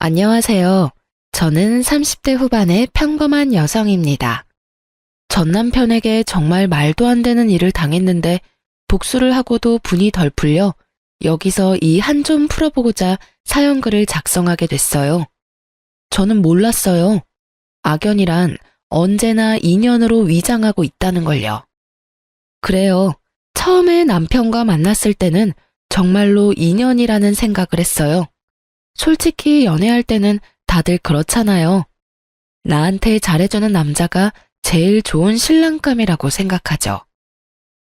안녕하세요. 저는 30대 후반의 평범한 여성입니다. 전 남편에게 정말 말도 안 되는 일을 당했는데 복수를 하고도 분이 덜 풀려 여기서 이 한 좀 풀어보고자 사연글을 작성하게 됐어요. 저는 몰랐어요. 악연이란 언제나 인연으로 위장하고 있다는 걸요. 그래요. 처음에 남편과 만났을 때는 정말로 인연이라는 생각을 했어요. 솔직히 연애할 때는 다들 그렇잖아요. 나한테 잘해주는 남자가 제일 좋은 신랑감이라고 생각하죠.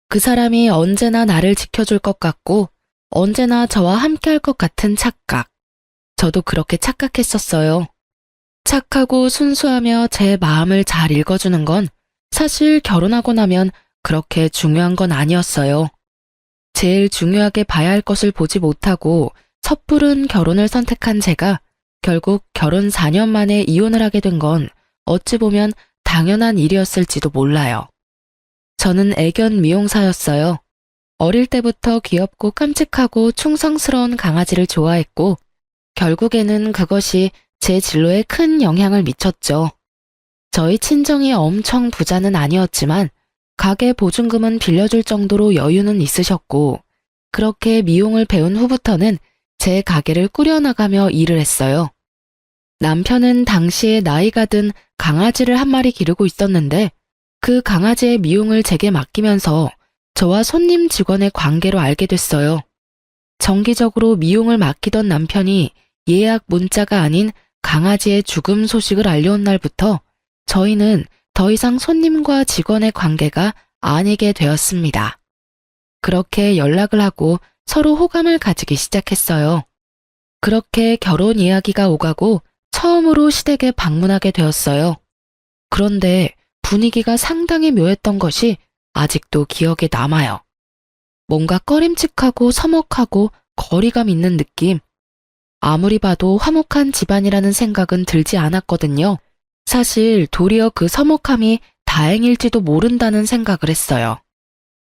그 사람이 언제나 나를 지켜줄 것 같고 언제나 저와 함께할 것 같은 착각. 저도 그렇게 착각했었어요. 착하고 순수하며 제 마음을 잘 읽어주는 건 사실 결혼하고 나면 그렇게 중요한 건 아니었어요. 제일 중요하게 봐야 할 것을 보지 못하고 섣부른 결혼을 선택한 제가 결국 결혼 4년 만에 이혼을 하게 된 건 어찌 보면 당연한 일이었을지도 몰라요. 저는 애견 미용사였어요. 어릴 때부터 귀엽고 깜찍하고 충성스러운 강아지를 좋아했고 결국에는 그것이 제 진로에 큰 영향을 미쳤죠. 저희 친정이 엄청 부자는 아니었지만 가게 보증금은 빌려줄 정도로 여유는 있으셨고 그렇게 미용을 배운 후부터는 제 가게를 꾸려나가며 일을 했어요. 남편은 당시에 나이가 든 강아지를 한 마리 기르고 있었는데 그 강아지의 미용을 제게 맡기면서 저와 손님 직원의 관계로 알게 됐어요. 정기적으로 미용을 맡기던 남편이 예약 문자가 아닌 강아지의 죽음 소식을 알려온 날부터 저희는 더 이상 손님과 직원의 관계가 아니게 되었습니다. 그렇게 연락을 하고 서로 호감을 가지기 시작했어요. 그렇게 결혼 이야기가 오가고 처음으로 시댁에 방문하게 되었어요. 그런데 분위기가 상당히 묘했던 것이 아직도 기억에 남아요. 뭔가 꺼림칙하고 서먹하고 거리감 있는 느낌. 아무리 봐도 화목한 집안이라는 생각은 들지 않았거든요. 사실 도리어 그 서먹함이 다행일지도 모른다는 생각을 했어요.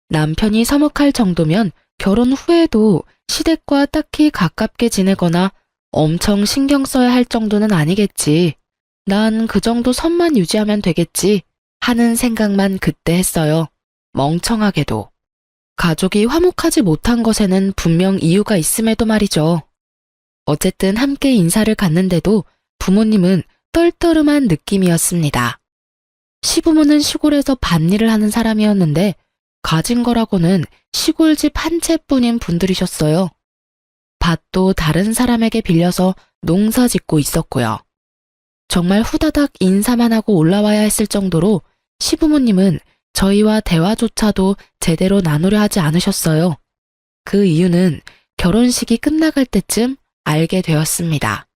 남편이 서먹할 정도면 결혼 후에도 시댁과 딱히 가깝게 지내거나 엄청 신경 써야 할 정도는 아니겠지. 난 그 정도 선만 유지하면 되겠지 하는 생각만 그때 했어요. 멍청하게도. 가족이 화목하지 못한 것에는 분명 이유가 있음에도 말이죠. 어쨌든 함께 인사를 갔는데도 부모님은 떨떠름한 느낌이었습니다. 시부모는 시골에서 밭일을 하는 사람이었는데 가진 거라고는 시골집 한 채뿐인 분들이셨어요. 밭도 다른 사람에게 빌려서 농사 짓고 있었고요. 정말 후다닥 인사만 하고 올라와야 했을 정도로 시부모님은 저희와 대화조차도 제대로 나누려 하지 않으셨어요. 그 이유는 결혼식이 끝나갈 때쯤 알게 되었습니다.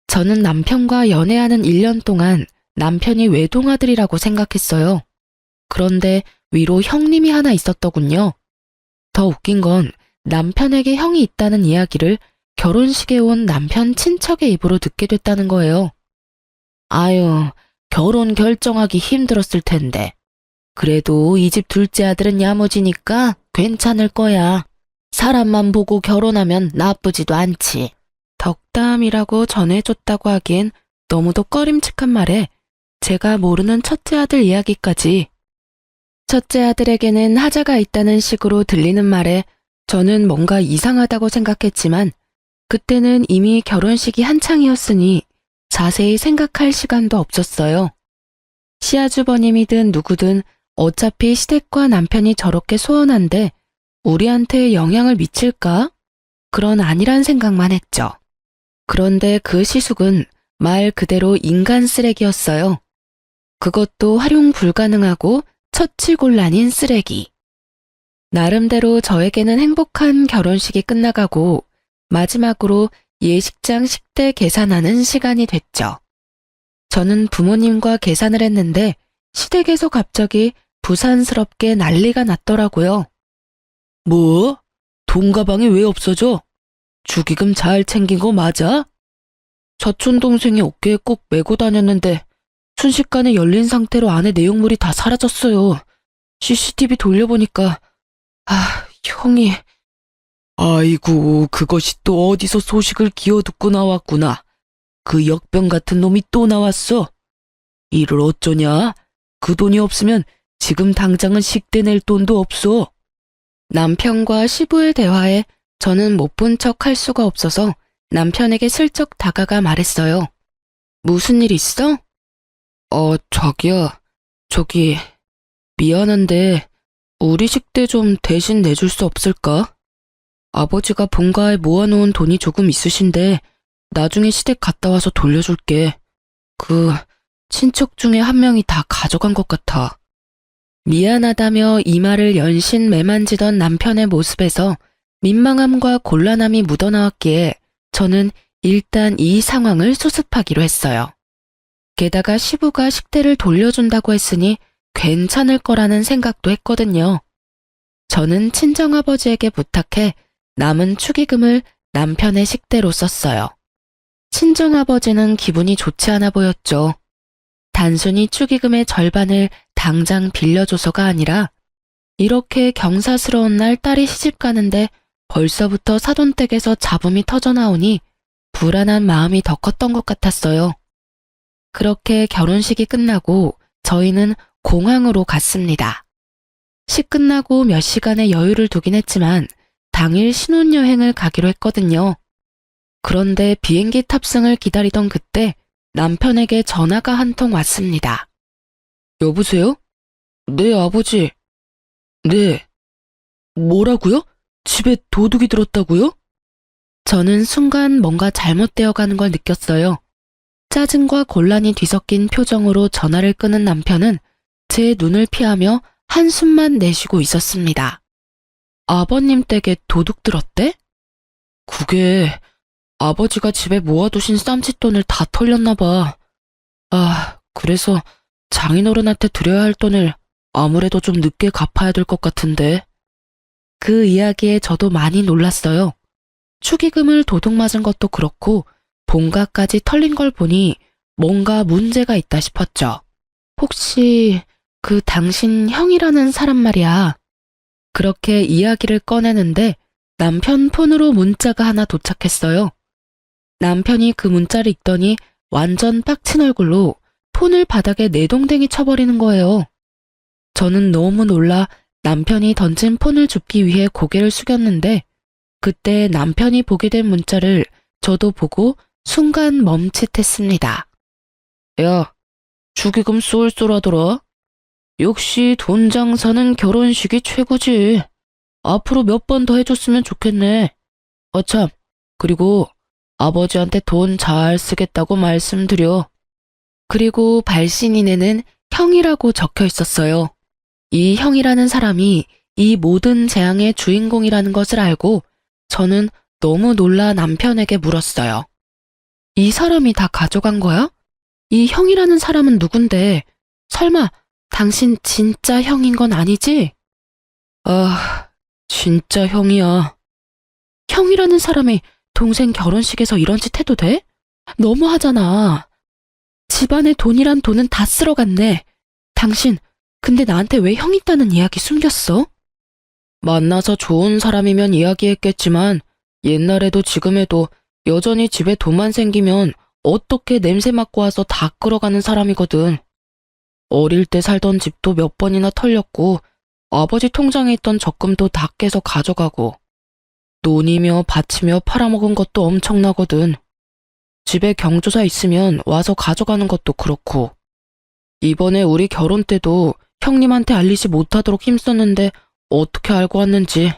저는 남편과 연애하는 1년 동안 남편이 외동아들이라고 생각했어요. 그런데 위로 형님이 하나 있었더군요. 더 웃긴 건 남편에게 형이 있다는 이야기를 결혼식에 온 남편 친척의 입으로 듣게 됐다는 거예요. 아유, 결혼 결정하기 힘들었을 텐데. 그래도 이 집 둘째 아들은 야무지니까 괜찮을 거야. 사람만 보고 결혼하면 나쁘지도 않지. 덕담이라고 전해줬다고 하기엔 너무도 꺼림칙한 말에 제가 모르는 첫째 아들 이야기까지. 첫째 아들에게는 하자가 있다는 식으로 들리는 말에 저는 뭔가 이상하다고 생각했지만 그때는 이미 결혼식이 한창이었으니 자세히 생각할 시간도 없었어요. 시아주버님이든 누구든 어차피 시댁과 남편이 저렇게 소원한데 우리한테 영향을 미칠까? 그런 아니란 생각만 했죠. 그런데 그 시숙은 말 그대로 인간 쓰레기였어요. 그것도 활용 불가능하고 처치곤란인 쓰레기. 나름대로 저에게는 행복한 결혼식이 끝나가고 마지막으로 예식장 식대 계산하는 시간이 됐죠. 저는 부모님과 계산을 했는데 시댁에서 갑자기 부산스럽게 난리가 났더라고요. 뭐? 돈 가방이 왜 없어져? 축의금 잘 챙긴 거 맞아? 사촌동생이 어깨에 꼭 메고 다녔는데 순식간에 열린 상태로 안에 내용물이 다 사라졌어요. CCTV 돌려보니까 형이... 아이고, 그것이 또 어디서 소식을 기어듣고 나왔구나. 그 역병 같은 놈이 또 나왔어. 이를 어쩌냐? 그 돈이 없으면 지금 당장은 식대 낼 돈도 없어. 남편과 시부의 대화에 저는 못 본 척 할 수가 없어서 남편에게 슬쩍 다가가 말했어요. 무슨 일 있어? 자기야. 저기, 미안한데 우리 식대 좀 대신 내줄 수 없을까? 아버지가 본가에 모아놓은 돈이 조금 있으신데 나중에 시댁 갔다 와서 돌려줄게. 친척 중에 한 명이 다 가져간 것 같아. 미안하다며 이마를 연신 매만지던 남편의 모습에서 민망함과 곤란함이 묻어나왔기에 저는 일단 이 상황을 수습하기로 했어요. 게다가 시부가 식대를 돌려준다고 했으니 괜찮을 거라는 생각도 했거든요. 저는 친정아버지에게 부탁해 남은 축의금을 남편의 식대로 썼어요. 친정아버지는 기분이 좋지 않아 보였죠. 단순히 축의금의 절반을 당장 빌려줘서가 아니라 이렇게 경사스러운 날 딸이 시집 가는데 벌써부터 사돈댁에서 잡음이 터져나오니 불안한 마음이 더 컸던 것 같았어요. 그렇게 결혼식이 끝나고 저희는 공항으로 갔습니다. 시 끝나고 몇 시간의 여유를 두긴 했지만 당일 신혼여행을 가기로 했거든요. 그런데 비행기 탑승을 기다리던 그때 남편에게 전화가 한 통 왔습니다. 여보세요? 네, 아버지. 네. 뭐라고요? 집에 도둑이 들었다고요? 저는 순간 뭔가 잘못되어 가는 걸 느꼈어요. 짜증과 곤란이 뒤섞인 표정으로 전화를 끄는 남편은 제 눈을 피하며 한숨만 내쉬고 있었습니다. 아버님 댁에 도둑 들었대? 그게 아버지가 집에 모아두신 쌈짓돈을 다 털렸나 봐. 그래서 장인어른한테 드려야 할 돈을 아무래도 좀 늦게 갚아야 될 것 같은데. 그 이야기에 저도 많이 놀랐어요. 축의금을 도둑 맞은 것도 그렇고 본가까지 털린 걸 보니 뭔가 문제가 있다 싶었죠. 혹시 그 당신 형이라는 사람 말이야. 그렇게 이야기를 꺼내는데 남편 폰으로 문자가 하나 도착했어요. 남편이 그 문자를 읽더니 완전 빡친 얼굴로 폰을 바닥에 내동댕이 쳐버리는 거예요. 저는 너무 놀라 남편이 던진 폰을 줍기 위해 고개를 숙였는데 그때 남편이 보게 된 문자를 저도 보고 순간 멈칫했습니다. 야, 축의금 쏠쏠하더라. 역시 돈 장사는 결혼식이 최고지. 앞으로 몇 번 더 해줬으면 좋겠네. 참, 그리고 아버지한테 돈 잘 쓰겠다고 말씀드려. 그리고 발신인에는 형이라고 적혀 있었어요. 이 형이라는 사람이 이 모든 재앙의 주인공이라는 것을 알고 저는 너무 놀라 남편에게 물었어요. 이 사람이 다 가져간 거야? 이 형이라는 사람은 누군데? 설마 당신 진짜 형인 건 아니지? 진짜 형이야. 형이라는 사람이 동생 결혼식에서 이런 짓 해도 돼? 너무하잖아. 집안의 돈이란 돈은 다 쓸어갔네. 당신, 근데 나한테 왜 형 있다는 이야기 숨겼어? 만나서 좋은 사람이면 이야기했겠지만 옛날에도 지금에도 여전히 집에 돈만 생기면 어떻게 냄새 맡고 와서 다 끌어가는 사람이거든. 어릴 때 살던 집도 몇 번이나 털렸고 아버지 통장에 있던 적금도 다 깨서 가져가고 논이며 밭이며 팔아먹은 것도 엄청나거든. 집에 경조사 있으면 와서 가져가는 것도 그렇고 이번에 우리 결혼 때도 형님한테 알리지 못하도록 힘썼는데 어떻게 알고 왔는지.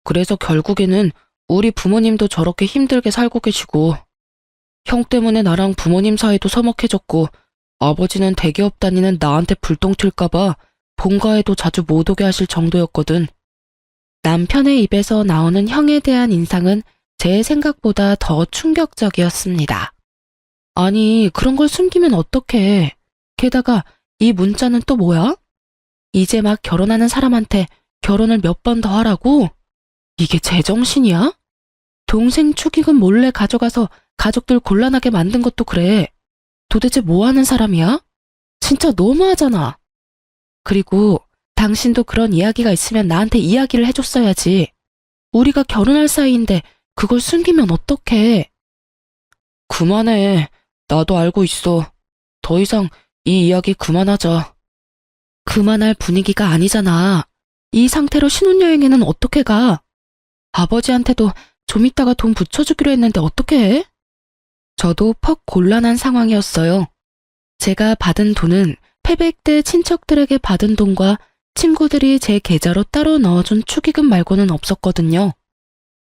그래서 결국에는 우리 부모님도 저렇게 힘들게 살고 계시고 형 때문에 나랑 부모님 사이도 서먹해졌고 아버지는 대기업 다니는 나한테 불똥 튈까봐 본가에도 자주 못 오게 하실 정도였거든. 남편의 입에서 나오는 형에 대한 인상은 제 생각보다 더 충격적이었습니다. 아니, 그런 걸 숨기면 어떡해. 게다가 이 문자는 또 뭐야? 이제 막 결혼하는 사람한테 결혼을 몇 번 더 하라고? 이게 제정신이야? 동생 축의금 몰래 가져가서 가족들 곤란하게 만든 것도 그래. 도대체 뭐 하는 사람이야? 진짜 너무하잖아. 그리고 당신도 그런 이야기가 있으면 나한테 이야기를 해줬어야지. 우리가 결혼할 사이인데 그걸 숨기면 어떡해. 그만해. 나도 알고 있어. 더 이상 이 이야기 그만하자. 그만할 분위기가 아니잖아. 이 상태로 신혼여행에는 어떻게 가? 아버지한테도 좀 이따가 돈 붙여주기로 했는데 어떻게 해? 저도 퍽 곤란한 상황이었어요. 제가 받은 돈은 패백 때 친척들에게 받은 돈과 친구들이 제 계좌로 따로 넣어준 축의금 말고는 없었거든요.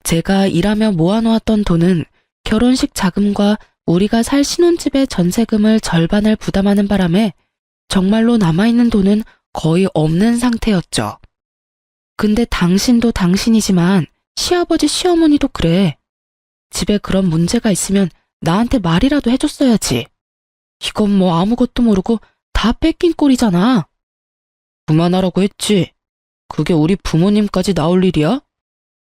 제가 일하며 모아놓았던 돈은 결혼식 자금과 우리가 살 신혼집의 전세금을 절반을 부담하는 바람에 정말로 남아있는 돈은 거의 없는 상태였죠. 근데 당신도 당신이지만 시아버지 시어머니도 그래. 집에 그런 문제가 있으면 나한테 말이라도 해줬어야지. 이건 뭐 아무것도 모르고 다 뺏긴 꼴이잖아. 그만하라고 했지. 그게 우리 부모님까지 나올 일이야?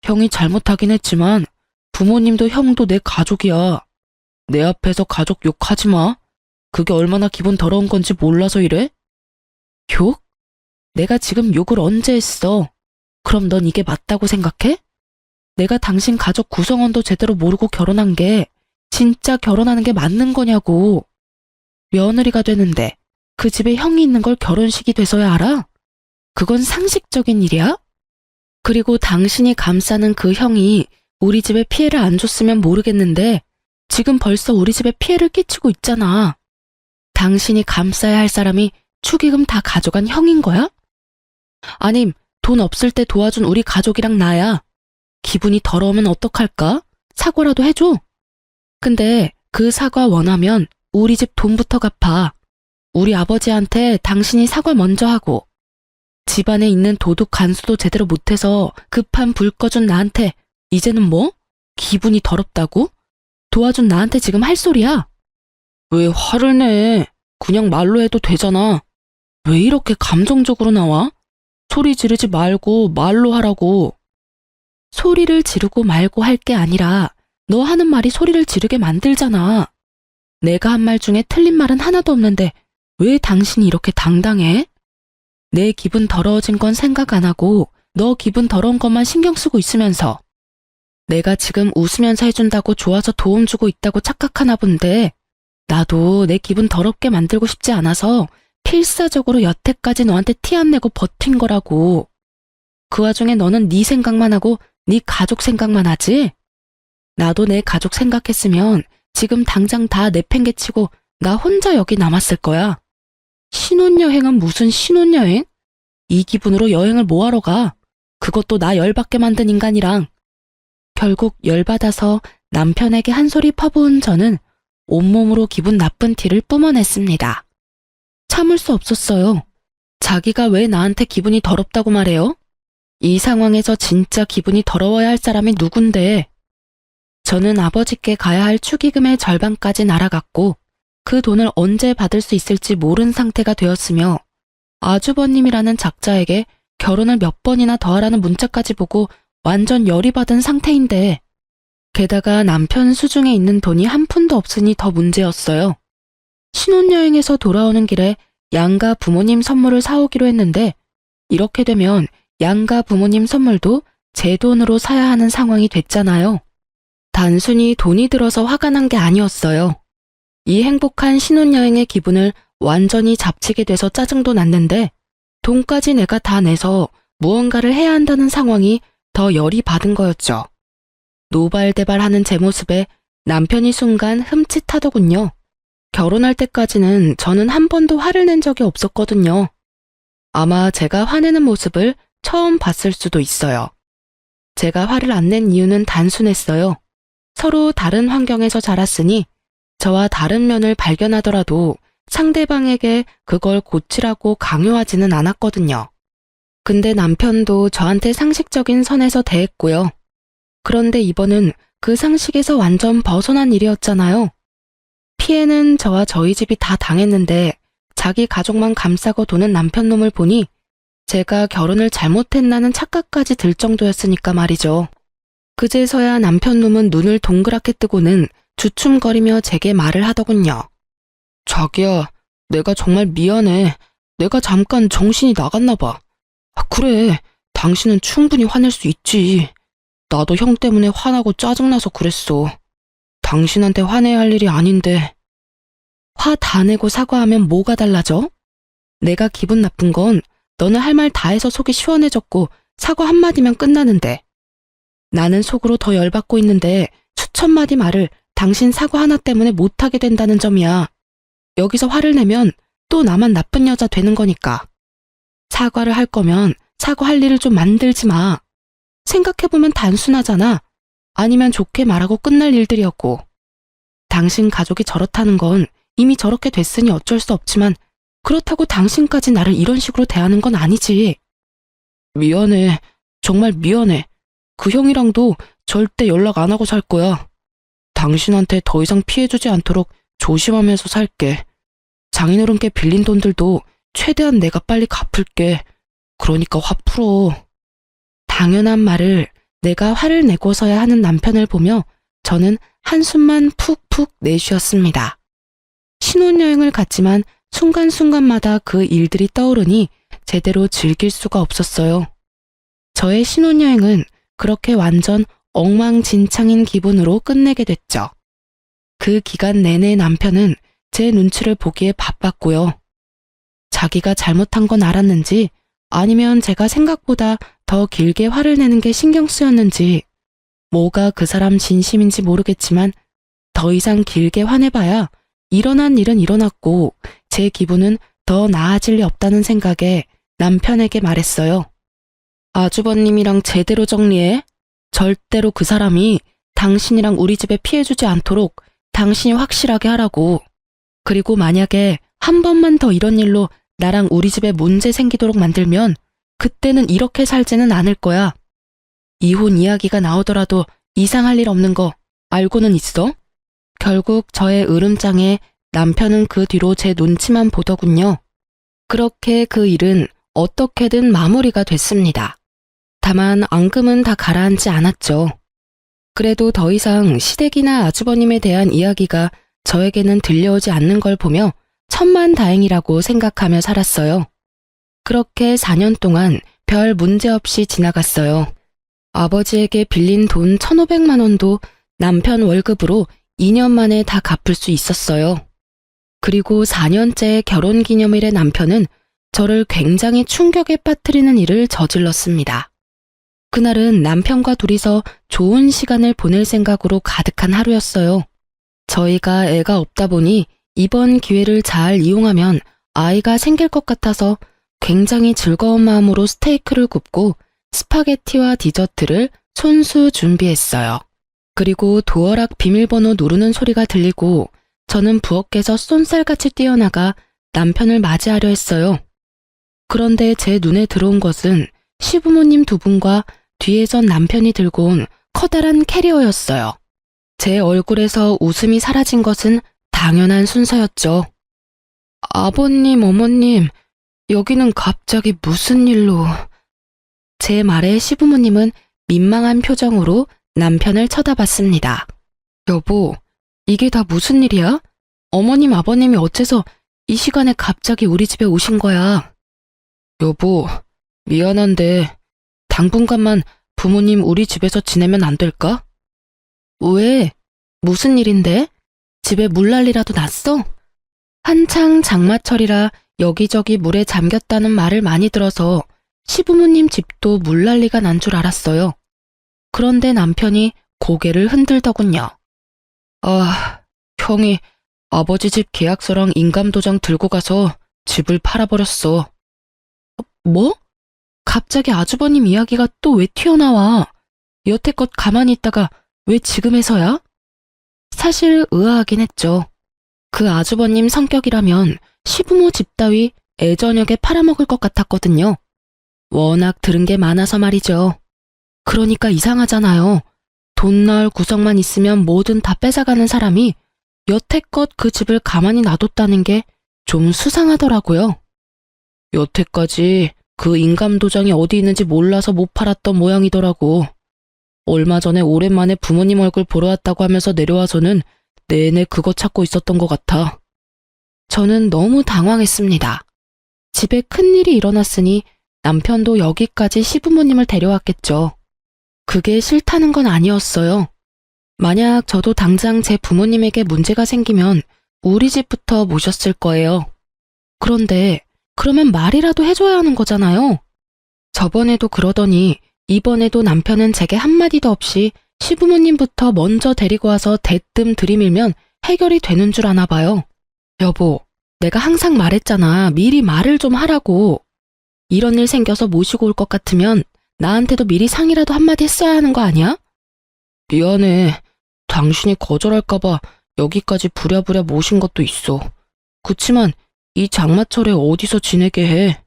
형이 잘못하긴 했지만 부모님도 형도 내 가족이야. 내 앞에서 가족 욕하지 마. 그게 얼마나 기분 더러운 건지 몰라서 이래? 욕? 내가 지금 욕을 언제 했어? 그럼 넌 이게 맞다고 생각해? 내가 당신 가족 구성원도 제대로 모르고 결혼한 게 진짜 결혼하는 게 맞는 거냐고. 며느리가 되는데 그 집에 형이 있는 걸 결혼식이 돼서야 알아? 그건 상식적인 일이야? 그리고 당신이 감싸는 그 형이 우리 집에 피해를 안 줬으면 모르겠는데 지금 벌써 우리 집에 피해를 끼치고 있잖아. 당신이 감싸야 할 사람이 축의금 다 가져간 형인 거야? 아님 돈 없을 때 도와준 우리 가족이랑 나야. 기분이 더러우면 어떡할까? 사과라도 해줘. 근데 그 사과 원하면 우리 집 돈부터 갚아. 우리 아버지한테 당신이 사과 먼저 하고 집안에 있는 도둑 간수도 제대로 못해서 급한 불 꺼준 나한테 이제는 뭐? 기분이 더럽다고? 도와준 나한테 지금 할 소리야? 왜 화를 내? 그냥 말로 해도 되잖아. 왜 이렇게 감정적으로 나와? 소리 지르지 말고 말로 하라고. 소리를 지르고 말고 할 게 아니라 너 하는 말이 소리를 지르게 만들잖아. 내가 한 말 중에 틀린 말은 하나도 없는데 왜 당신이 이렇게 당당해? 내 기분 더러워진 건 생각 안 하고 너 기분 더러운 것만 신경 쓰고 있으면서 내가 지금 웃으면서 해준다고 좋아서 도움 주고 있다고 착각하나 본데 나도 내 기분 더럽게 만들고 싶지 않아서 필사적으로 여태까지 너한테 티 안 내고 버틴 거라고. 그 와중에 너는 네 생각만 하고 네 가족 생각만 하지? 나도 내 가족 생각했으면 지금 당장 다 내팽개치고 나 혼자 여기 남았을 거야. 신혼여행은 무슨 신혼여행? 이 기분으로 여행을 뭐하러 가? 그것도 나 열받게 만든 인간이랑. 결국 열받아서 남편에게 한 소리 퍼부은 저는 온몸으로 기분 나쁜 티를 뿜어냈습니다. 참을 수 없었어요. 자기가 왜 나한테 기분이 더럽다고 말해요? 이 상황에서 진짜 기분이 더러워야 할 사람이 누군데? 저는 아버지께 가야 할 축의금의 절반까지 날아갔고 그 돈을 언제 받을 수 있을지 모른 상태가 되었으며 아주버님이라는 작자에게 결혼을 몇 번이나 더 하라는 문자까지 보고 완전 열이 받은 상태인데 게다가 남편 수중에 있는 돈이 한 푼도 없으니 더 문제였어요. 신혼여행에서 돌아오는 길에 양가 부모님 선물을 사오기로 했는데 이렇게 되면 양가 부모님 선물도 제 돈으로 사야 하는 상황이 됐잖아요. 단순히 돈이 들어서 화가 난 게 아니었어요. 이 행복한 신혼여행의 기분을 완전히 잡치게 돼서 짜증도 났는데 돈까지 내가 다 내서 무언가를 해야 한다는 상황이 더 열이 받은 거였죠. 노발대발하는 제 모습에 남편이 순간 흠칫하더군요. 결혼할 때까지는 저는 한 번도 화를 낸 적이 없었거든요. 아마 제가 화내는 모습을 처음 봤을 수도 있어요. 제가 화를 안 낸 이유는 단순했어요. 서로 다른 환경에서 자랐으니 저와 다른 면을 발견하더라도 상대방에게 그걸 고치라고 강요하지는 않았거든요. 근데 남편도 저한테 상식적인 선에서 대했고요. 그런데 이번은 그 상식에서 완전 벗어난 일이었잖아요. 피해는 저와 저희 집이 다 당했는데 자기 가족만 감싸고 도는 남편 놈을 보니 제가 결혼을 잘못했나는 착각까지 들 정도였으니까 말이죠. 그제서야 남편 놈은 눈을 동그랗게 뜨고는 주춤거리며 제게 말을 하더군요. 자기야, 내가 정말 미안해. 내가 잠깐 정신이 나갔나 봐. 그래, 당신은 충분히 화낼 수 있지. 나도 형 때문에 화나고 짜증나서 그랬어. 당신한테 화내야 할 일이 아닌데. 화 다 내고 사과하면 뭐가 달라져? 내가 기분 나쁜 건 너는 할 말 다 해서 속이 시원해졌고 사과 한마디면 끝나는데. 나는 속으로 더 열받고 있는데 수천 마디 말을 당신 사과 하나 때문에 못하게 된다는 점이야. 여기서 화를 내면 또 나만 나쁜 여자 되는 거니까. 사과를 할 거면 사과할 일을 좀 만들지 마. 생각해보면 단순하잖아. 아니면 좋게 말하고 끝날 일들이었고. 당신 가족이 저렇다는 건 이미 저렇게 됐으니 어쩔 수 없지만 그렇다고 당신까지 나를 이런 식으로 대하는 건 아니지. 미안해. 정말 미안해. 그 형이랑도 절대 연락 안 하고 살 거야. 당신한테 더 이상 피해주지 않도록 조심하면서 살게. 장인어른께 빌린 돈들도 최대한 내가 빨리 갚을게. 그러니까 화 풀어. 당연한 말을 내가 화를 내고서야 하는 남편을 보며 저는 한숨만 푹푹 내쉬었습니다. 신혼여행을 갔지만 순간순간마다 그 일들이 떠오르니 제대로 즐길 수가 없었어요. 저의 신혼여행은 그렇게 완전 엉망진창인 기분으로 끝내게 됐죠. 그 기간 내내 남편은 제 눈치를 보기에 바빴고요. 자기가 잘못한 건 알았는지 아니면 제가 생각보다 더 길게 화를 내는 게 신경 쓰였는지 뭐가 그 사람 진심인지 모르겠지만 더 이상 길게 화내봐야 일어난 일은 일어났고 제 기분은 더 나아질 리 없다는 생각에 남편에게 말했어요. 아주버님이랑 제대로 정리해. 절대로 그 사람이 당신이랑 우리 집에 피해주지 않도록 당신이 확실하게 하라고. 그리고 만약에 한 번만 더 이런 일로 나랑 우리 집에 문제 생기도록 만들면 그때는 이렇게 살지는 않을 거야. 이혼 이야기가 나오더라도 이상할 일 없는 거 알고는 있어? 결국 저의 으름장에 남편은 그 뒤로 제 눈치만 보더군요. 그렇게 그 일은 어떻게든 마무리가 됐습니다. 다만 앙금은 다 가라앉지 않았죠. 그래도 더 이상 시댁이나 아주버님에 대한 이야기가 저에게는 들려오지 않는 걸 보며 천만다행이라고 생각하며 살았어요. 그렇게 4년 동안 별 문제 없이 지나갔어요. 아버지에게 빌린 돈 1,500만 원도 남편 월급으로 2년 만에 다 갚을 수 있었어요. 그리고 4년째 결혼기념일에 남편은 저를 굉장히 충격에 빠뜨리는 일을 저질렀습니다. 그날은 남편과 둘이서 좋은 시간을 보낼 생각으로 가득한 하루였어요. 저희가 애가 없다 보니 이번 기회를 잘 이용하면 아이가 생길 것 같아서 굉장히 즐거운 마음으로 스테이크를 굽고 스파게티와 디저트를 손수 준비했어요. 그리고 도어락 비밀번호 누르는 소리가 들리고 저는 부엌에서 쏜살같이 뛰어나가 남편을 맞이하려 했어요. 그런데 제 눈에 들어온 것은 시부모님 두 분과 뒤에선 남편이 들고 온 커다란 캐리어였어요. 제 얼굴에서 웃음이 사라진 것은 당연한 순서였죠. 아버님, 어머님, 여기는 갑자기 무슨 일로... 제 말에 시부모님은 민망한 표정으로 남편을 쳐다봤습니다. 여보, 이게 다 무슨 일이야? 어머님, 아버님이 어째서 이 시간에 갑자기 우리 집에 오신 거야? 여보, 미안한데 당분간만 부모님 우리 집에서 지내면 안 될까? 왜? 무슨 일인데? 집에 물난리라도 났어? 한창 장마철이라 여기저기 물에 잠겼다는 말을 많이 들어서 시부모님 집도 물난리가 난 줄 알았어요. 그런데 남편이 고개를 흔들더군요. 아, 형이 아버지 집 계약서랑 인감도장 들고 가서 집을 팔아버렸어. 뭐? 갑자기 아주버님 이야기가 또 왜 튀어나와? 여태껏 가만히 있다가 왜 지금에서야? 사실 의아하긴 했죠. 그 아주버님 성격이라면 시부모 집 따위 애저녁에 팔아먹을 것 같았거든요. 워낙 들은 게 많아서 말이죠. 그러니까 이상하잖아요. 돈 나올 구석만 있으면 뭐든 다 뺏어가는 사람이 여태껏 그 집을 가만히 놔뒀다는 게 좀 수상하더라고요. 여태까지 그 인감도장이 어디 있는지 몰라서 못 팔았던 모양이더라고. 얼마 전에 오랜만에 부모님 얼굴 보러 왔다고 하면서 내려와서는 내내 그거 찾고 있었던 것 같아. 저는 너무 당황했습니다. 집에 큰일이 일어났으니 남편도 여기까지 시부모님을 데려왔겠죠. 그게 싫다는 건 아니었어요. 만약 저도 당장 제 부모님에게 문제가 생기면 우리 집부터 모셨을 거예요. 그런데 그러면 말이라도 해줘야 하는 거잖아요. 저번에도 그러더니 이번에도 남편은 제게 한마디도 없이 시부모님부터 먼저 데리고 와서 대뜸 들이밀면 해결이 되는 줄 아나 봐요. 여보, 내가 항상 말했잖아. 미리 말을 좀 하라고. 이런 일 생겨서 모시고 올 것 같으면 나한테도 미리 상의라도 한마디 했어야 하는 거 아니야? 미안해. 당신이 거절할까봐 여기까지 부랴부랴 모신 것도 있어. 그치만 이 장마철에 어디서 지내게 해.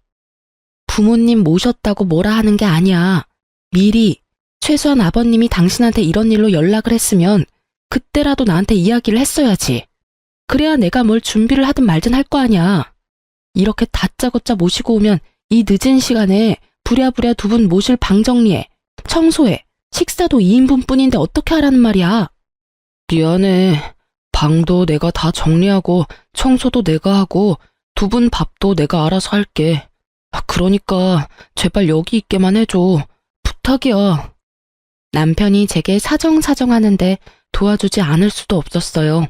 부모님 모셨다고 뭐라 하는 게 아니야. 미리, 최소한 아버님이 당신한테 이런 일로 연락을 했으면 그때라도 나한테 이야기를 했어야지. 그래야 내가 뭘 준비를 하든 말든 할 거 아니야. 이렇게 다짜고짜 모시고 오면 이 늦은 시간에 부랴부랴 두 분 모실 방 정리해, 청소해, 식사도 2인분 뿐인데 어떻게 하라는 말이야. 미안해. 방도 내가 다 정리하고 청소도 내가 하고 두 분 밥도 내가 알아서 할게. 그러니까 제발 여기 있게만 해줘. 부탁이야. 남편이 제게 사정사정하는데 도와주지 않을 수도 없었어요.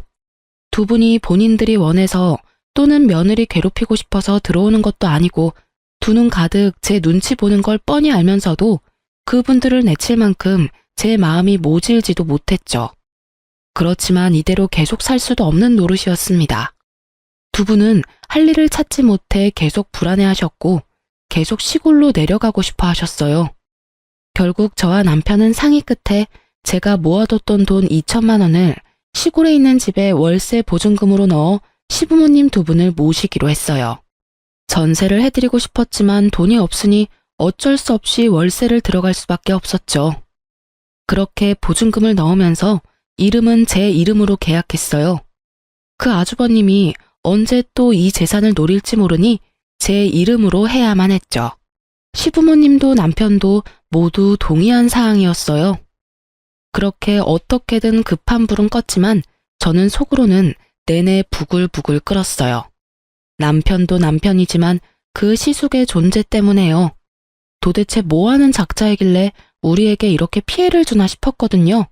두 분이 본인들이 원해서 또는 며느리 괴롭히고 싶어서 들어오는 것도 아니고 두 눈 가득 제 눈치 보는 걸 뻔히 알면서도 그분들을 내칠 만큼 제 마음이 모질지도 못했죠. 그렇지만 이대로 계속 살 수도 없는 노릇이었습니다. 두 분은 할 일을 찾지 못해 계속 불안해하셨고 계속 시골로 내려가고 싶어 하셨어요. 결국 저와 남편은 상의 끝에 제가 모아뒀던 돈 2천만 원을 시골에 있는 집에 월세 보증금으로 넣어 시부모님 두 분을 모시기로 했어요. 전세를 해드리고 싶었지만 돈이 없으니 어쩔 수 없이 월세를 들어갈 수밖에 없었죠. 그렇게 보증금을 넣으면서 이름은 제 이름으로 계약했어요. 그 아주버님이 언제 또 이 재산을 노릴지 모르니 제 이름으로 해야만 했죠. 시부모님도 남편도 모두 동의한 사항이었어요. 그렇게 어떻게든 급한 불은 껐지만 저는 속으로는 내내 부글부글 끓었어요. 남편도 남편이지만 그 시숙의 존재 때문에요. 도대체 뭐하는 작자이길래 우리에게 이렇게 피해를 주나 싶었거든요.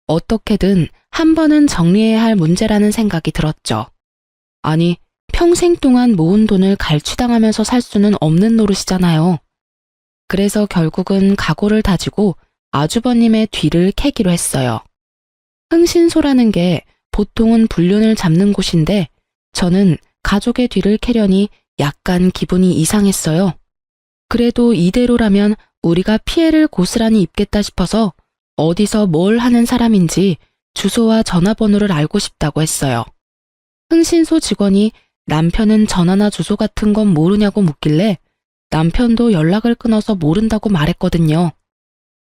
어떻게든 한 번은 정리해야 할 문제라는 생각이 들었죠. 아니, 평생 동안 모은 돈을 갈취당하면서 살 수는 없는 노릇이잖아요. 그래서 결국은 각오를 다지고 아주버님의 뒤를 캐기로 했어요. 흥신소라는 게 보통은 불륜을 잡는 곳인데 저는 가족의 뒤를 캐려니 약간 기분이 이상했어요. 그래도 이대로라면 우리가 피해를 고스란히 입겠다 싶어서 어디서 뭘 하는 사람인지 주소와 전화번호를 알고 싶다고 했어요. 흥신소 직원이 남편은 전화나 주소 같은 건 모르냐고 묻길래 남편도 연락을 끊어서 모른다고 말했거든요.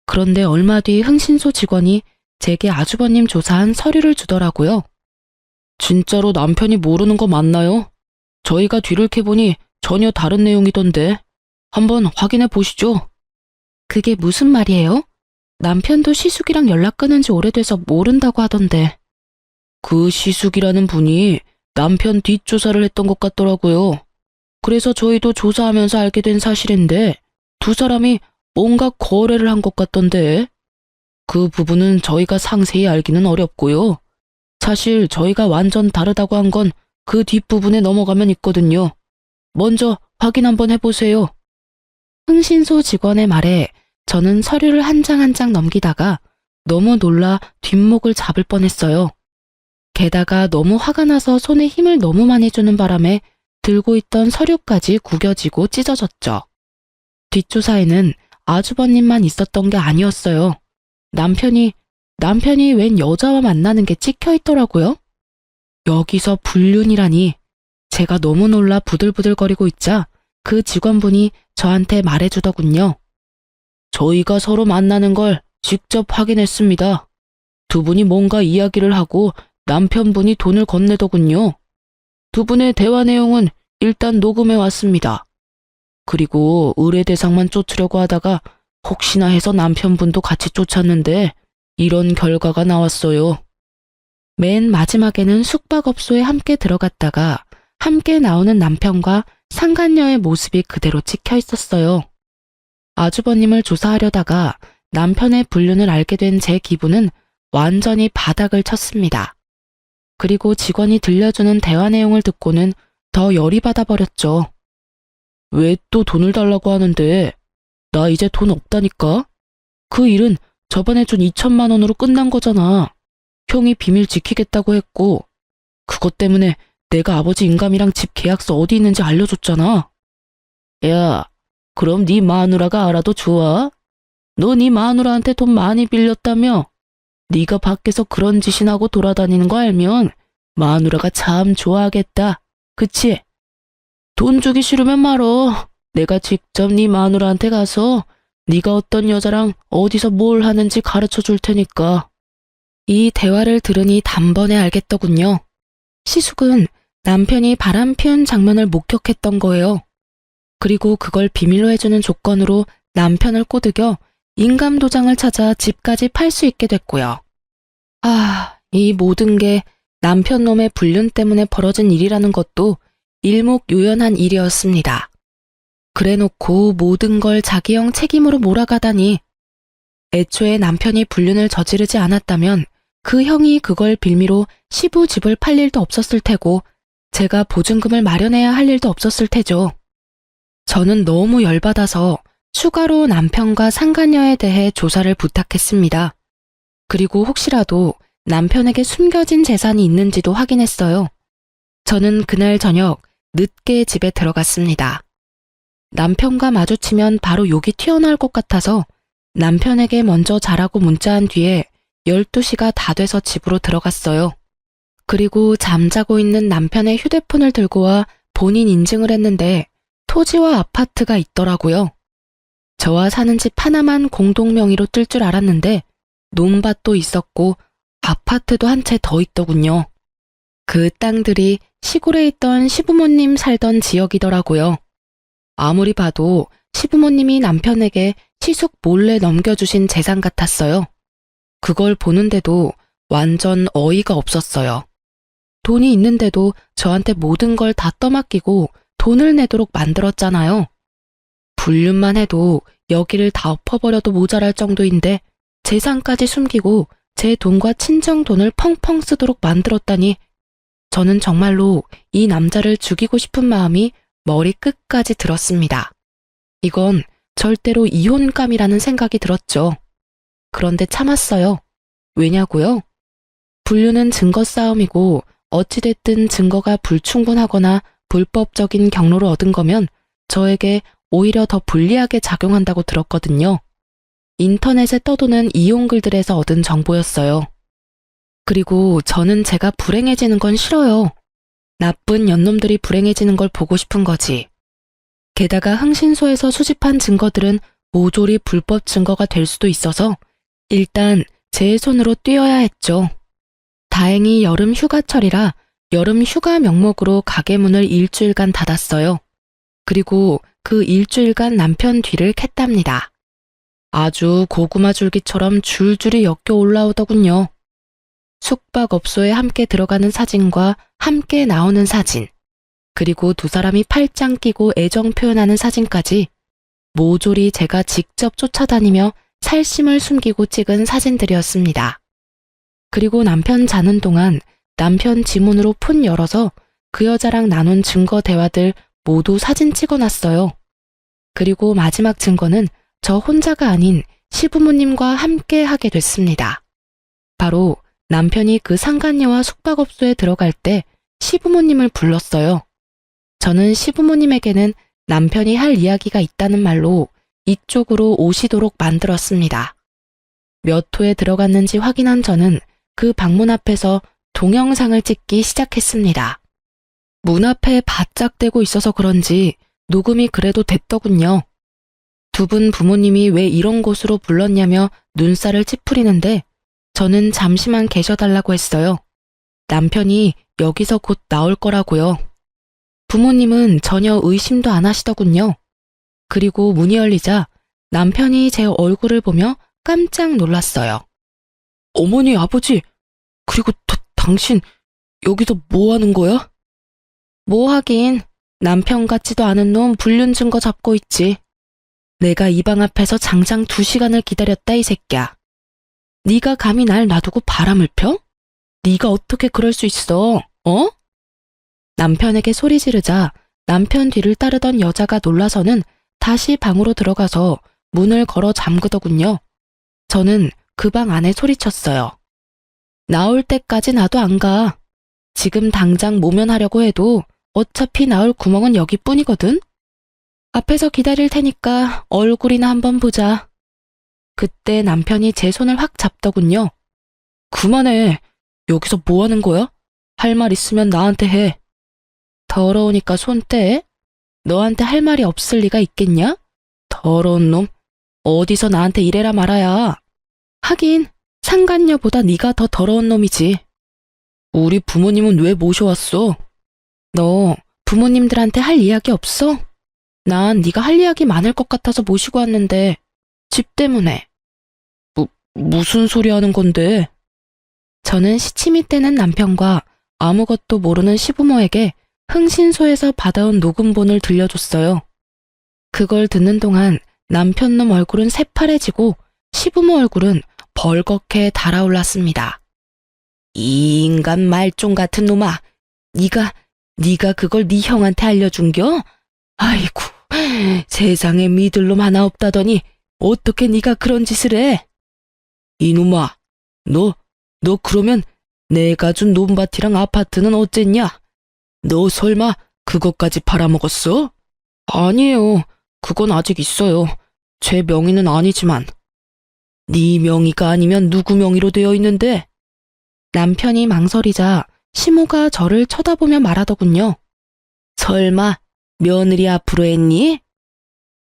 그런데 얼마 뒤 흥신소 직원이 제게 아주버님 조사한 서류를 주더라고요. 진짜로 남편이 모르는 거 맞나요? 저희가 뒤를 캐보니 전혀 다른 내용이던데 한번 확인해 보시죠. 그게 무슨 말이에요? 남편도 시숙이랑 연락 끊은 지 오래돼서 모른다고 하던데. 그 시숙이라는 분이 남편 뒷조사를 했던 것 같더라고요. 그래서 저희도 조사하면서 알게 된 사실인데 두 사람이 뭔가 거래를 한 것 같던데. 그 부분은 저희가 상세히 알기는 어렵고요. 사실 저희가 완전 다르다고 한 건 그 뒷부분에 넘어가면 있거든요. 먼저 확인 한번 해보세요. 흥신소 직원의 말에 저는 서류를 한 장 한 장 넘기다가 너무 놀라 뒷목을 잡을 뻔했어요. 게다가 너무 화가 나서 손에 힘을 너무 많이 주는 바람에 들고 있던 서류까지 구겨지고 찢어졌죠. 뒷조사에는 아주버님만 있었던 게 아니었어요. 남편이 웬 여자와 만나는 게 찍혀 있더라고요. 여기서 불륜이라니. 제가 너무 놀라 부들부들거리고 있자 그 직원분이 저한테 말해주더군요. 저희가 서로 만나는 걸 직접 확인했습니다. 두 분이 뭔가 이야기를 하고 남편분이 돈을 건네더군요. 두 분의 대화 내용은 일단 녹음해 왔습니다. 그리고 의뢰 대상만 쫓으려고 하다가 혹시나 해서 남편분도 같이 쫓았는데 이런 결과가 나왔어요. 맨 마지막에는 숙박업소에 함께 들어갔다가 함께 나오는 남편과 상간녀의 모습이 그대로 찍혀 있었어요. 아주버님을 조사하려다가 남편의 불륜을 알게 된 제 기분은 완전히 바닥을 쳤습니다. 그리고 직원이 들려주는 대화 내용을 듣고는 더 열이 받아버렸죠. 왜 또 돈을 달라고 하는데? 나 이제 돈 없다니까? 그 일은 저번에 준 2천만 원으로 끝난 거잖아. 형이 비밀 지키겠다고 했고, 그것 때문에 내가 아버지 인감이랑 집 계약서 어디 있는지 알려줬잖아. 야, 그럼 네 마누라가 알아도 좋아? 너 네 마누라한테 돈 많이 빌렸다며? 네가 밖에서 그런 짓이나 하고 돌아다니는 거 알면 마누라가 참 좋아하겠다. 그치? 돈 주기 싫으면 말어. 내가 직접 네 마누라한테 가서 네가 어떤 여자랑 어디서 뭘 하는지 가르쳐 줄 테니까. 이 대화를 들으니 단번에 알겠더군요. 시숙은 남편이 바람 피운 장면을 목격했던 거예요. 그리고 그걸 비밀로 해주는 조건으로 남편을 꼬드겨 인감도장을 찾아 집까지 팔 수 있게 됐고요. 이 모든 게 남편 놈의 불륜 때문에 벌어진 일이라는 것도 일목요연한 일이었습니다. 그래놓고 모든 걸 자기 형 책임으로 몰아가다니. 애초에 남편이 불륜을 저지르지 않았다면 그 형이 그걸 빌미로 시부집을 팔 일도 없었을 테고 제가 보증금을 마련해야 할 일도 없었을 테죠. 저는 너무 열받아서 추가로 남편과 상간녀에 대해 조사를 부탁했습니다. 그리고 혹시라도 남편에게 숨겨진 재산이 있는지도 확인했어요. 저는 그날 저녁 늦게 집에 들어갔습니다. 남편과 마주치면 바로 욕이 튀어나올 것 같아서 남편에게 먼저 자라고 문자한 뒤에 12시가 다 돼서 집으로 들어갔어요. 그리고 잠자고 있는 남편의 휴대폰을 들고 와 본인 인증을 했는데 토지와 아파트가 있더라고요. 저와 사는 집 하나만 공동 명의로 뜰 줄 알았는데 논밭도 있었고 아파트도 한 채 더 있더군요. 그 땅들이 시골에 있던 시부모님 살던 지역이더라고요. 아무리 봐도 시부모님이 남편에게 시숙 몰래 넘겨주신 재산 같았어요. 그걸 보는데도 완전 어이가 없었어요. 돈이 있는데도 저한테 모든 걸 다 떠맡기고 돈을 내도록 만들었잖아요. 불륜만 해도 여기를 다 엎어버려도 모자랄 정도인데 재산까지 숨기고 제 돈과 친정 돈을 펑펑 쓰도록 만들었다니 저는 정말로 이 남자를 죽이고 싶은 마음이 머리 끝까지 들었습니다. 이건 절대로 이혼감이라는 생각이 들었죠. 그런데 참았어요. 왜냐고요? 불륜은 증거 싸움이고 어찌됐든 증거가 불충분하거나 불법적인 경로를 얻은 거면 저에게 오히려 더 불리하게 작용한다고 들었거든요. 인터넷에 떠도는 이용 글들에서 얻은 정보였어요. 그리고 저는 제가 불행해지는 건 싫어요. 나쁜 연놈들이 불행해지는 걸 보고 싶은 거지. 게다가 흥신소에서 수집한 증거들은 모조리 불법 증거가 될 수도 있어서 일단 제 손으로 띄어야 했죠. 다행히 여름 휴가철이라 여름 휴가 명목으로 가게 문을 일주일간 닫았어요. 그리고 그 일주일간 남편 뒤를 캤답니다. 아주 고구마 줄기처럼 줄줄이 엮여 올라오더군요. 숙박업소에 함께 들어가는 사진과 함께 나오는 사진, 그리고 두 사람이 팔짱 끼고 애정 표현하는 사진까지 모조리 제가 직접 쫓아다니며 살심을 숨기고 찍은 사진들이었습니다. 그리고 남편 자는 동안 남편 지문으로 폰 열어서 그 여자랑 나눈 증거 대화들 모두 사진 찍어놨어요. 그리고 마지막 증거는 저 혼자가 아닌 시부모님과 함께 하게 됐습니다. 바로 남편이 그 상간녀와 숙박업소에 들어갈 때 시부모님을 불렀어요. 저는 시부모님에게는 남편이 할 이야기가 있다는 말로 이쪽으로 오시도록 만들었습니다. 몇 호에 들어갔는지 확인한 저는 그 방문 앞에서 동영상을 찍기 시작했습니다. 문 앞에 바짝 대고 있어서 그런지 녹음이 그래도 됐더군요. 두 분 부모님이 왜 이런 곳으로 불렀냐며 눈살을 찌푸리는데 저는 잠시만 계셔달라고 했어요. 남편이 여기서 곧 나올 거라고요. 부모님은 전혀 의심도 안 하시더군요. 그리고 문이 열리자 남편이 제 얼굴을 보며 깜짝 놀랐어요. 어머니, 아버지, 그리고 당신 여기서 뭐 하는 거야? 뭐 하긴, 남편 같지도 않은 놈 불륜 증거 잡고 있지. 내가 이 방 앞에서 장장 2시간을 기다렸다, 이 새끼야. 네가 감히 날 놔두고 바람을 펴? 네가 어떻게 그럴 수 있어? 어? 남편에게 소리 지르자 남편 뒤를 따르던 여자가 놀라서는 다시 방으로 들어가서 문을 걸어 잠그더군요. 저는 그 방 안에 소리쳤어요. 나올 때까지 나도 안 가. 지금 당장 모면하려고 해도 어차피 나올 구멍은 여기뿐이거든. 앞에서 기다릴 테니까 얼굴이나 한번 보자. 그때 남편이 제 손을 확 잡더군요. 그만해. 여기서 뭐 하는 거야? 할 말 있으면 나한테 해. 더러우니까 손 떼. 너한테 할 말이 없을 리가 있겠냐? 더러운 놈. 어디서 나한테 이래라 말아야. 하긴 상간녀보다 네가 더 더러운 놈이지. 우리 부모님은 왜 모셔왔어? 너 부모님들한테 할 이야기 없어? 난 네가 할 이야기 많을 것 같아서 모시고 왔는데 집 때문에. 무슨 소리 하는 건데? 저는 시침이 떼는 남편과 아무것도 모르는 시부모에게 흥신소에서 받아온 녹음본을 들려줬어요. 그걸 듣는 동안 남편놈 얼굴은 새파래지고 시부모 얼굴은 벌겋게 달아올랐습니다. 이 인간 말종 같은 놈아, 네가 그걸 네 형한테 알려준겨? 아이고, 세상에 믿을 놈 하나 없다더니 어떻게 네가 그런 짓을 해? 이놈아, 너 그러면 내가 준 논밭이랑 아파트는 어쨌냐? 너 설마 그것까지 팔아먹었어? 아니에요. 그건 아직 있어요. 제 명의는 아니지만. 네 명의가 아니면 누구 명의로 되어 있는데? 남편이 망설이자 시모가 저를 쳐다보며 말하더군요. 설마 며느리 앞으로 했니?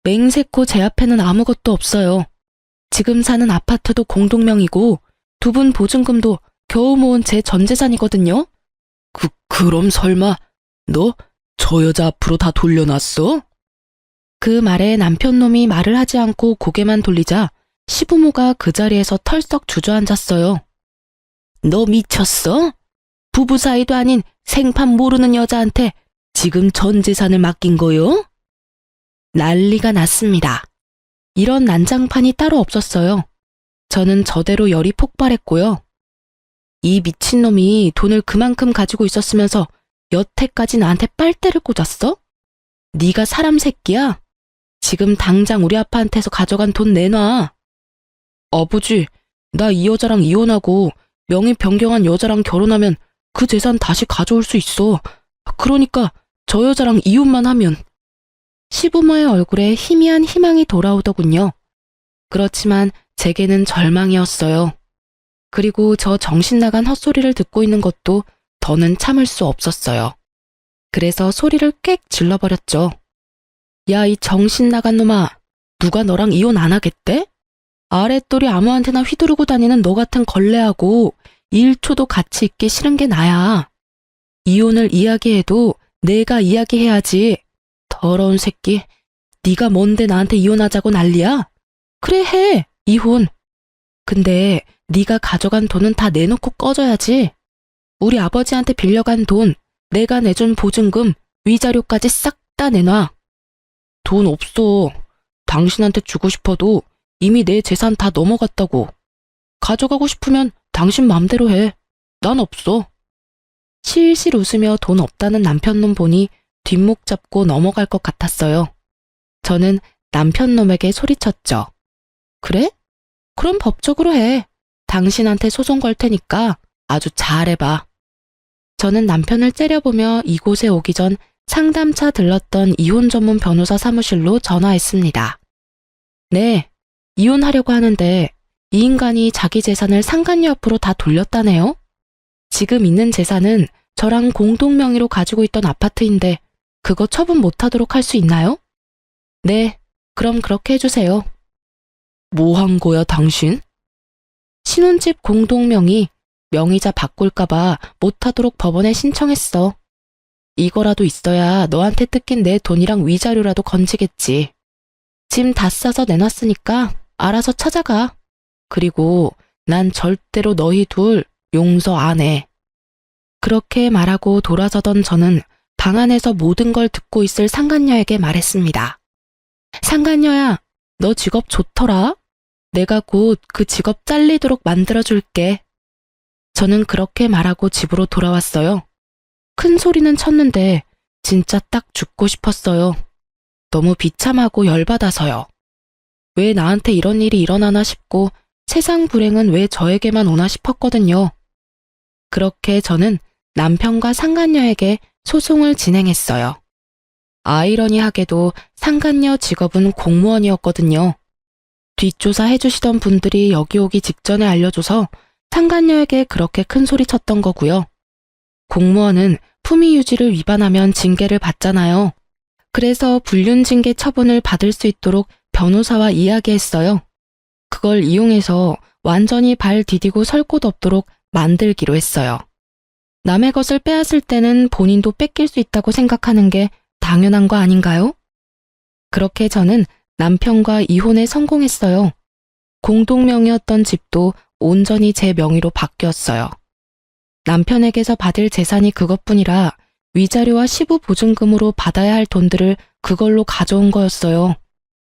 맹세코 제 앞에는 아무것도 없어요. 지금 사는 아파트도 공동명의고 두 분 보증금도 겨우 모은 제 전 재산이거든요. 그럼 설마 너 저 여자 앞으로 다 돌려놨어? 그 말에 남편놈이 말을 하지 않고 고개만 돌리자 시부모가 그 자리에서 털썩 주저앉았어요. 너 미쳤어? 부부 사이도 아닌 생판 모르는 여자한테 지금 전 재산을 맡긴 거요? 난리가 났습니다. 이런 난장판이 따로 없었어요. 저는 저대로 열이 폭발했고요. 이 미친놈이 돈을 그만큼 가지고 있었으면서 여태까지 나한테 빨대를 꽂았어? 네가 사람 새끼야? 지금 당장 우리 아빠한테서 가져간 돈 내놔. 아버지, 나 이 여자랑 이혼하고 명의 변경한 여자랑 결혼하면 그 재산 다시 가져올 수 있어. 그러니까 저 여자랑 이혼만 하면. 시부모의 얼굴에 희미한 희망이 돌아오더군요. 그렇지만 제게는 절망이었어요. 그리고 저 정신 나간 헛소리를 듣고 있는 것도 더는 참을 수 없었어요. 그래서 소리를 꽥 질러버렸죠. 야, 이 정신 나간 놈아. 누가 너랑 이혼 안 하겠대? 아랫돌이 아무한테나 휘두르고 다니는 너 같은 걸레하고 1초도 같이 있기 싫은 게 나야. 이혼을 이야기해도 내가 이야기해야지. 더러운 새끼. 네가 뭔데 나한테 이혼하자고 난리야? 그래 해. 이혼. 근데 네가 가져간 돈은 다 내놓고 꺼져야지. 우리 아버지한테 빌려간 돈, 내가 내준 보증금, 위자료까지 싹 다 내놔. 돈 없어. 당신한테 주고 싶어도 이미 내 재산 다 넘어갔다고. 가져가고 싶으면 당신 맘대로 해. 난 없어. 실실 웃으며 돈 없다는 남편놈 보니 뒷목 잡고 넘어갈 것 같았어요. 저는 남편놈에게 소리쳤죠. 그래? 그럼 법적으로 해. 당신한테 소송 걸 테니까 아주 잘해봐. 저는 남편을 째려보며 이곳에 오기 전 상담차 들렀던 이혼 전문 변호사 사무실로 전화했습니다. 네, 이혼하려고 하는데 이 인간이 자기 재산을 상간녀 앞으로 다 돌렸다네요. 지금 있는 재산은 저랑 공동 명의로 가지고 있던 아파트인데 그거 처분 못하도록 할 수 있나요? 네, 그럼 그렇게 해주세요. 뭐 한 거야, 당신? 신혼집 공동 명의, 명의자 바꿀까봐 못하도록 법원에 신청했어. 이거라도 있어야 너한테 뜯긴 내 돈이랑 위자료라도 건지겠지. 짐 다 싸서 내놨으니까 알아서 찾아가. 그리고 난 절대로 너희 둘 용서 안 해. 그렇게 말하고 돌아서던 저는 방 안에서 모든 걸 듣고 있을 상간녀에게 말했습니다. 상간녀야, 너 직업 좋더라? 내가 곧 그 직업 잘리도록 만들어줄게. 저는 그렇게 말하고 집으로 돌아왔어요. 큰 소리는 쳤는데 진짜 딱 죽고 싶었어요. 너무 비참하고 열받아서요. 왜 나한테 이런 일이 일어나나 싶고 세상 불행은 왜 저에게만 오나 싶었거든요. 그렇게 저는 남편과 상간녀에게 소송을 진행했어요. 아이러니하게도 상간녀 직업은 공무원이었거든요. 뒷조사 해주시던 분들이 여기 오기 직전에 알려줘서 상간녀에게 그렇게 큰 소리 쳤던 거고요. 공무원은 품위 유지를 위반하면 징계를 받잖아요. 그래서 불륜징계 처분을 받을 수 있도록 변호사와 이야기했어요. 그걸 이용해서 완전히 발 디디고 설 곳 없도록 만들기로 했어요. 남의 것을 빼앗을 때는 본인도 뺏길 수 있다고 생각하는 게 당연한 거 아닌가요? 그렇게 저는 남편과 이혼에 성공했어요. 공동명의였던 집도 온전히 제 명의로 바뀌었어요. 남편에게서 받을 재산이 그것뿐이라 위자료와 시부 보증금으로 받아야 할 돈들을 그걸로 가져온 거였어요.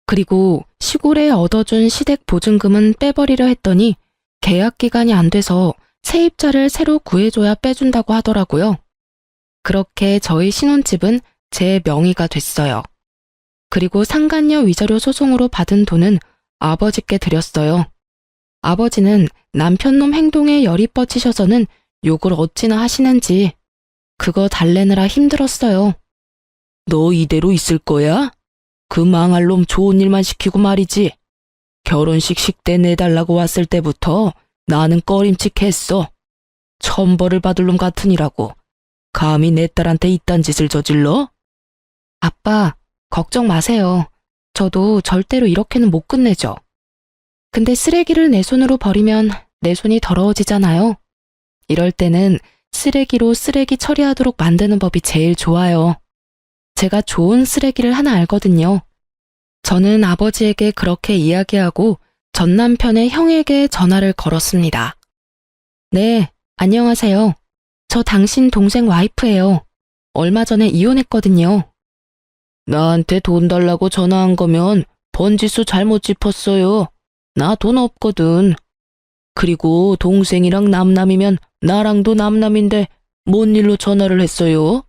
그리고 시골에 얻어준 시댁 보증금은 빼버리려 했더니 계약 기간이 안 돼서 세입자를 새로 구해줘야 빼준다고 하더라고요. 그렇게 저희 신혼집은 제 명의가 됐어요. 그리고 상간녀 위자료 소송으로 받은 돈은 아버지께 드렸어요. 아버지는 남편놈 행동에 열이 뻗치셔서는 욕을 어찌나 하시는지 그거 달래느라 힘들었어요. 너 이대로 있을 거야? 그 망할 놈 좋은 일만 시키고 말이지. 결혼식 식대 내달라고 왔을 때부터 나는 꺼림칙했어. 천벌을 받을 놈 같으니라고. 감히 내 딸한테 이딴 짓을 저질러? 아빠, 걱정 마세요. 저도 절대로 이렇게는 못 끝내죠. 근데 쓰레기를 내 손으로 버리면 내 손이 더러워지잖아요. 이럴 때는 쓰레기로 쓰레기 처리하도록 만드는 법이 제일 좋아요. 제가 좋은 쓰레기를 하나 알거든요. 저는 아버지에게 그렇게 이야기하고 전 남편의 형에게 전화를 걸었습니다. 네, 안녕하세요. 저 당신 동생 와이프예요. 얼마 전에 이혼했거든요. 나한테 돈 달라고 전화한 거면 번지수 잘못 짚었어요. 나 돈 없거든. 그리고 동생이랑 남남이면 나랑도 남남인데 뭔 일로 전화를 했어요?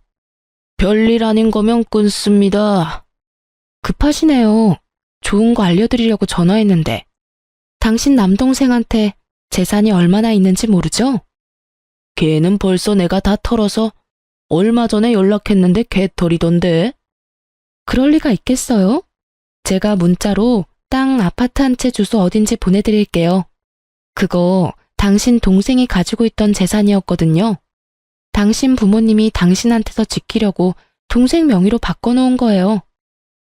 별일 아닌 거면 끊습니다. 급하시네요. 좋은 거 알려드리려고 전화했는데. 당신 남동생한테 재산이 얼마나 있는지 모르죠? 걔는 벌써 내가 다 털어서 얼마 전에 연락했는데 개털이던데. 그럴 리가 있겠어요? 제가 문자로 땅 아파트 한 채 주소 어딘지 보내드릴게요. 그거 당신 동생이 가지고 있던 재산이었거든요. 당신 부모님이 당신한테서 지키려고 동생 명의로 바꿔놓은 거예요.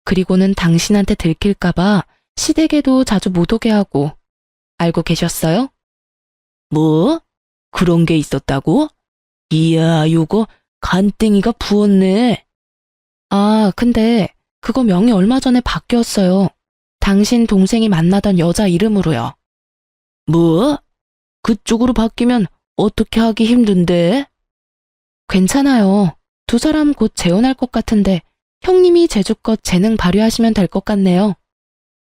그리고는 당신한테 들킬까봐 시댁에도 자주 못 오게 하고. 알고 계셨어요? 뭐? 그런 게 있었다고? 이야, 요거 간땡이가 부었네. 아, 근데 그거 명의 얼마 전에 바뀌었어요. 당신 동생이 만나던 여자 이름으로요. 뭐? 그쪽으로 바뀌면 어떻게 하기 힘든데? 괜찮아요. 두 사람 곧 재혼할 것 같은데 형님이 제주껏 재능 발휘하시면 될 것 같네요.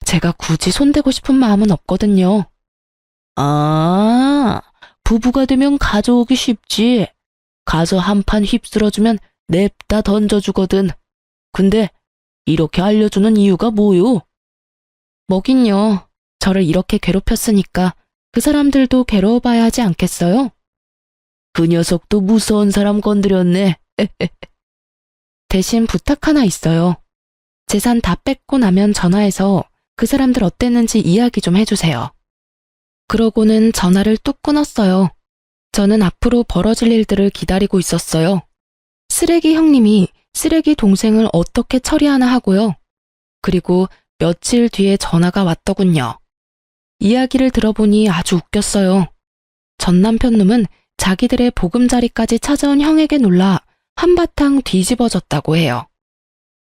제가 굳이 손대고 싶은 마음은 없거든요. 아, 부부가 되면 가져오기 쉽지. 가서 한 판 휩쓸어주면 냅다 던져주거든. 근데 이렇게 알려주는 이유가 뭐요? 뭐긴요. 저를 이렇게 괴롭혔으니까 그 사람들도 괴로워봐야 하지 않겠어요? 그 녀석도 무서운 사람 건드렸네. 대신 부탁 하나 있어요. 재산 다 뺏고 나면 전화해서 그 사람들 어땠는지 이야기 좀 해주세요. 그러고는 전화를 뚝 끊었어요. 저는 앞으로 벌어질 일들을 기다리고 있었어요. 쓰레기 형님이 쓰레기 동생을 어떻게 처리하나 하고요. 그리고 며칠 뒤에 전화가 왔더군요. 이야기를 들어보니 아주 웃겼어요. 전 남편 놈은 자기들의 보금자리까지 찾아온 형에게 놀라 한바탕 뒤집어졌다고 해요.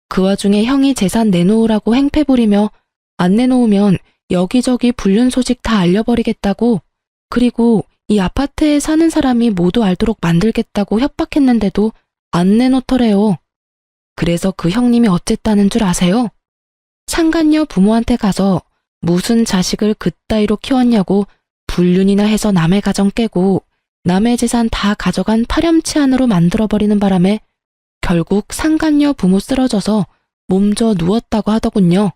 그 와중에 형이 재산 내놓으라고 행패 부리며 안 내놓으면 여기저기 불륜 소식 다 알려버리겠다고, 그리고 이 아파트에 사는 사람이 모두 알도록 만들겠다고 협박했는데도 안 내놓더래요. 그래서 그 형님이 어쨌다는 줄 아세요? 상간녀 부모한테 가서 무슨 자식을 그따위로 키웠냐고 불륜이나 해서 남의 가정 깨고 남의 재산 다 가져간 파렴치한으로 만들어버리는 바람에 결국 상간녀 부모 쓰러져서 몸져 누웠다고 하더군요.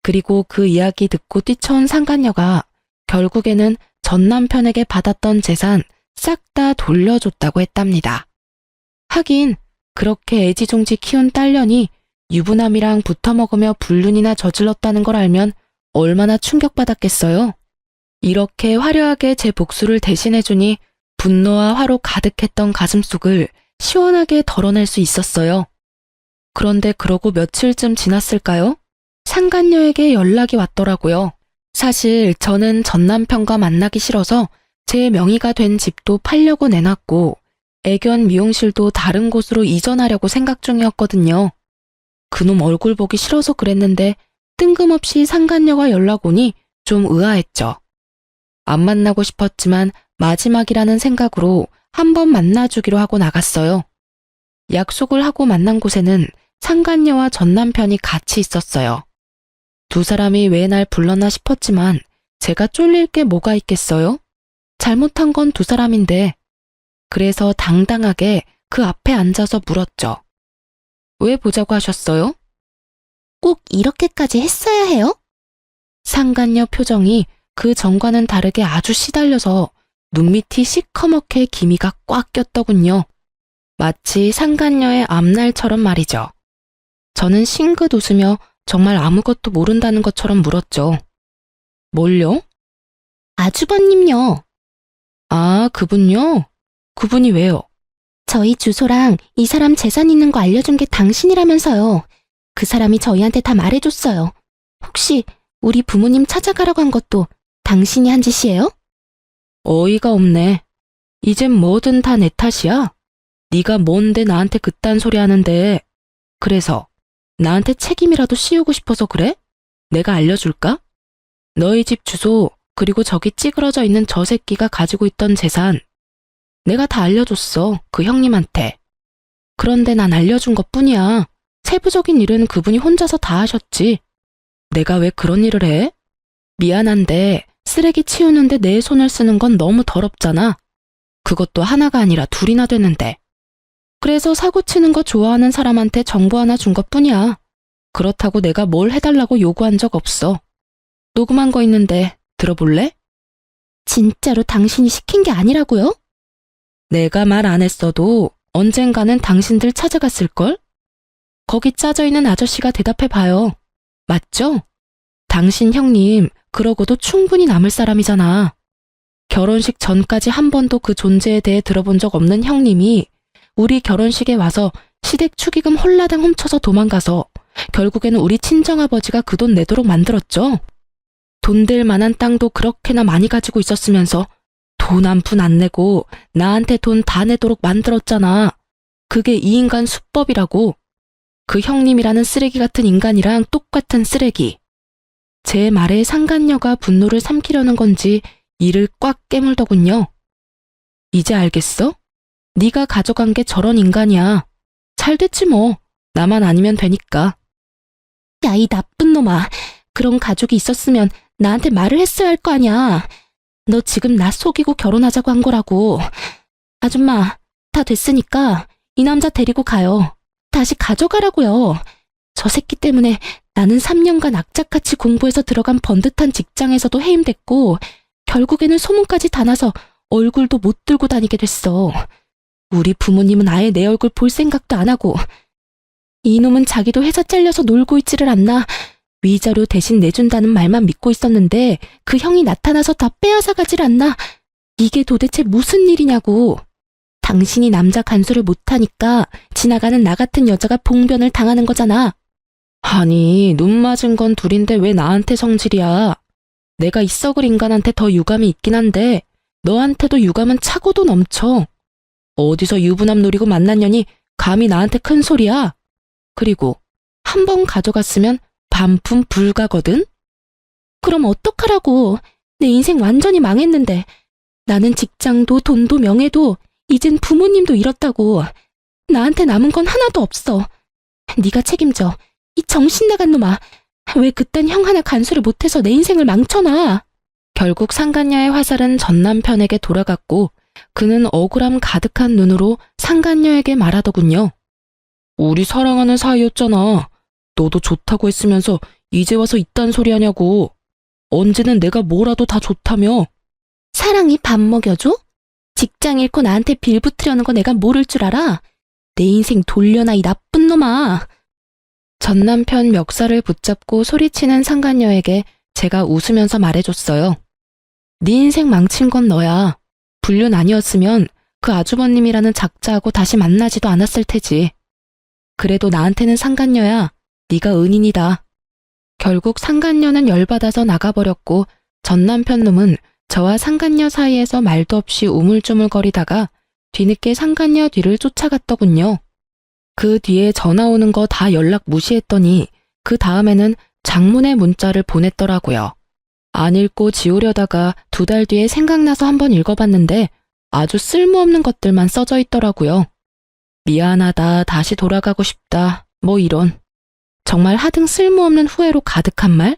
그리고 그 이야기 듣고 뛰쳐온 상간녀가 결국에는 전 남편에게 받았던 재산 싹 다 돌려줬다고 했답니다. 하긴 그렇게 애지중지 키운 딸년이 유부남이랑 붙어먹으며 불륜이나 저질렀다는 걸 알면 얼마나 충격받았겠어요. 이렇게 화려하게 제 복수를 대신해주니 분노와 화로 가득했던 가슴속을 시원하게 덜어낼 수 있었어요. 그런데 그러고 며칠쯤 지났을까요? 상간녀에게 연락이 왔더라고요. 사실 저는 전 남편과 만나기 싫어서 제 명의가 된 집도 팔려고 내놨고 애견 미용실도 다른 곳으로 이전하려고 생각 중이었거든요. 그놈 얼굴 보기 싫어서 그랬는데 뜬금없이 상간녀가 연락 오니 좀 의아했죠. 안 만나고 싶었지만 마지막이라는 생각으로 한번 만나주기로 하고 나갔어요. 약속을 하고 만난 곳에는 상간녀와 전 남편이 같이 있었어요. 두 사람이 왜 날 불렀나 싶었지만 제가 쫄릴 게 뭐가 있겠어요? 잘못한 건 두 사람인데. 그래서 당당하게 그 앞에 앉아서 물었죠. 왜 보자고 하셨어요? 꼭 이렇게까지 했어야 해요? 상간녀 표정이 그 전과는 다르게 아주 시달려서 눈밑이 시커멓게 기미가 꽉 꼈더군요. 마치 상간녀의 앞날처럼 말이죠. 저는 싱긋 웃으며 정말 아무것도 모른다는 것처럼 물었죠. 뭘요? 아주버님요. 아, 그분요? 그분이 왜요? 저희 주소랑 이 사람 재산 있는 거 알려준 게 당신이라면서요. 그 사람이 저희한테 다 말해줬어요. 혹시 우리 부모님 찾아가라고 한 것도 당신이 한 짓이에요? 어이가 없네. 이젠 뭐든 다 내 탓이야? 네가 뭔데 나한테 그딴 소리 하는데. 그래서 나한테 책임이라도 씌우고 싶어서 그래? 내가 알려줄까? 너희 집 주소 그리고 저기 찌그러져 있는 저 새끼가 가지고 있던 재산 내가 다 알려줬어, 그 형님한테. 그런데 난 알려준 것뿐이야. 세부적인 일은 그분이 혼자서 다 하셨지. 내가 왜 그런 일을 해? 미안한데 쓰레기 치우는데 내 손을 쓰는 건 너무 더럽잖아. 그것도 하나가 아니라 둘이나 되는데. 그래서 사고 치는 거 좋아하는 사람한테 정보 하나 준 것뿐이야. 그렇다고 내가 뭘 해달라고 요구한 적 없어. 녹음한 거 있는데 들어볼래? 진짜로 당신이 시킨 게 아니라고요? 내가 말 안 했어도 언젠가는 당신들 찾아갔을걸? 거기 짜져있는 아저씨가 대답해봐요. 맞죠? 당신 형님 그러고도 충분히 남을 사람이잖아. 결혼식 전까지 한 번도 그 존재에 대해 들어본 적 없는 형님이 우리 결혼식에 와서 시댁 축의금 홀라당 훔쳐서 도망가서 결국에는 우리 친정아버지가 그 돈 내도록 만들었죠. 돈 될 만한 땅도 그렇게나 많이 가지고 있었으면서 돈 한 푼 안 내고 나한테 돈 다 내도록 만들었잖아. 그게 이 인간 수법이라고. 그 형님이라는 쓰레기 같은 인간이랑 똑같은 쓰레기. 제 말에 상간녀가 분노를 삼키려는 건지 이를 꽉 깨물더군요. 이제 알겠어? 네가 가져간 게 저런 인간이야. 잘 됐지 뭐. 나만 아니면 되니까. 야, 이 나쁜 놈아. 그런 가족이 있었으면 나한테 말을 했어야 할 거 아니야. 너 지금 나 속이고 결혼하자고 한 거라고. 아줌마, 다 됐으니까 이 남자 데리고 가요. 다시 가져가라고요. 저 새끼 때문에 나는 3년간 악착같이 공부해서 들어간 번듯한 직장에서도 해임됐고 결국에는 소문까지 다 나서 얼굴도 못 들고 다니게 됐어. 우리 부모님은 아예 내 얼굴 볼 생각도 안 하고. 이놈은 자기도 회사 잘려서 놀고 있지를 않나. 위자료 대신 내준다는 말만 믿고 있었는데 그 형이 나타나서 다 빼앗아 가질 않나. 이게 도대체 무슨 일이냐고. 당신이 남자 간수를 못하니까 지나가는 나 같은 여자가 봉변을 당하는 거잖아. 아니, 눈 맞은 건 둘인데 왜 나한테 성질이야. 내가 이 썩을 인간한테 더 유감이 있긴 한데 너한테도 유감은 차고도 넘쳐. 어디서 유부남 노리고 만난 년이 감히 나한테 큰 소리야. 그리고 한 번 가져갔으면 반품 불가거든? 그럼 어떡하라고. 내 인생 완전히 망했는데. 나는 직장도 돈도 명예도 이젠 부모님도 잃었다고. 나한테 남은 건 하나도 없어. 네가 책임져. 이 정신 나간 놈아. 왜 그딴 형 하나 간수를 못해서 내 인생을 망쳐놔? 결국 상간녀의 화살은 전 남편에게 돌아갔고 그는 억울함 가득한 눈으로 상간녀에게 말하더군요. 우리 사랑하는 사이였잖아. 너도 좋다고 했으면서 이제 와서 이딴 소리 하냐고. 언제는 내가 뭐라도 다 좋다며. 사랑이 밥 먹여줘? 직장 잃고 나한테 빌붙으려는 거 내가 모를 줄 알아? 내 인생 돌려놔 이 나쁜 놈아. 전 남편 멱살을 붙잡고 소리치는 상간녀에게 제가 웃으면서 말해줬어요. 네 인생 망친 건 너야. 불륜 아니었으면 그 아주버님이라는 작자하고 다시 만나지도 않았을 테지. 그래도 나한테는 상간녀야. 네가 은인이다. 결국 상간녀는 열받아서 나가버렸고 전 남편 놈은 저와 상간녀 사이에서 말도 없이 우물쭈물거리다가 뒤늦게 상간녀 뒤를 쫓아갔더군요. 그 뒤에 전화 오는 거 다 연락 무시했더니 그 다음에는 장문의 문자를 보냈더라고요. 안 읽고 지우려다가 2달 뒤에 생각나서 한번 읽어봤는데 아주 쓸모없는 것들만 써져 있더라고요. 미안하다, 다시 돌아가고 싶다, 뭐 이런. 정말 하등 쓸모없는 후회로 가득한 말?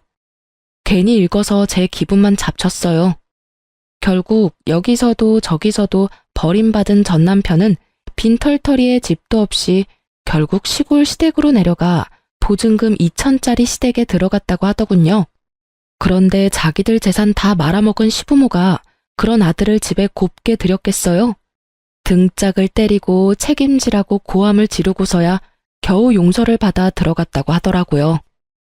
괜히 읽어서 제 기분만 잡쳤어요. 결국 여기서도 저기서도 버림받은 전 남편은 빈털터리에 집도 없이 결국 시골 시댁으로 내려가 보증금 2천짜리 시댁에 들어갔다고 하더군요. 그런데 자기들 재산 다 말아먹은 시부모가 그런 아들을 집에 곱게 들였겠어요? 등짝을 때리고 책임지라고 고함을 지르고서야 겨우 용서를 받아 들어갔다고 하더라고요.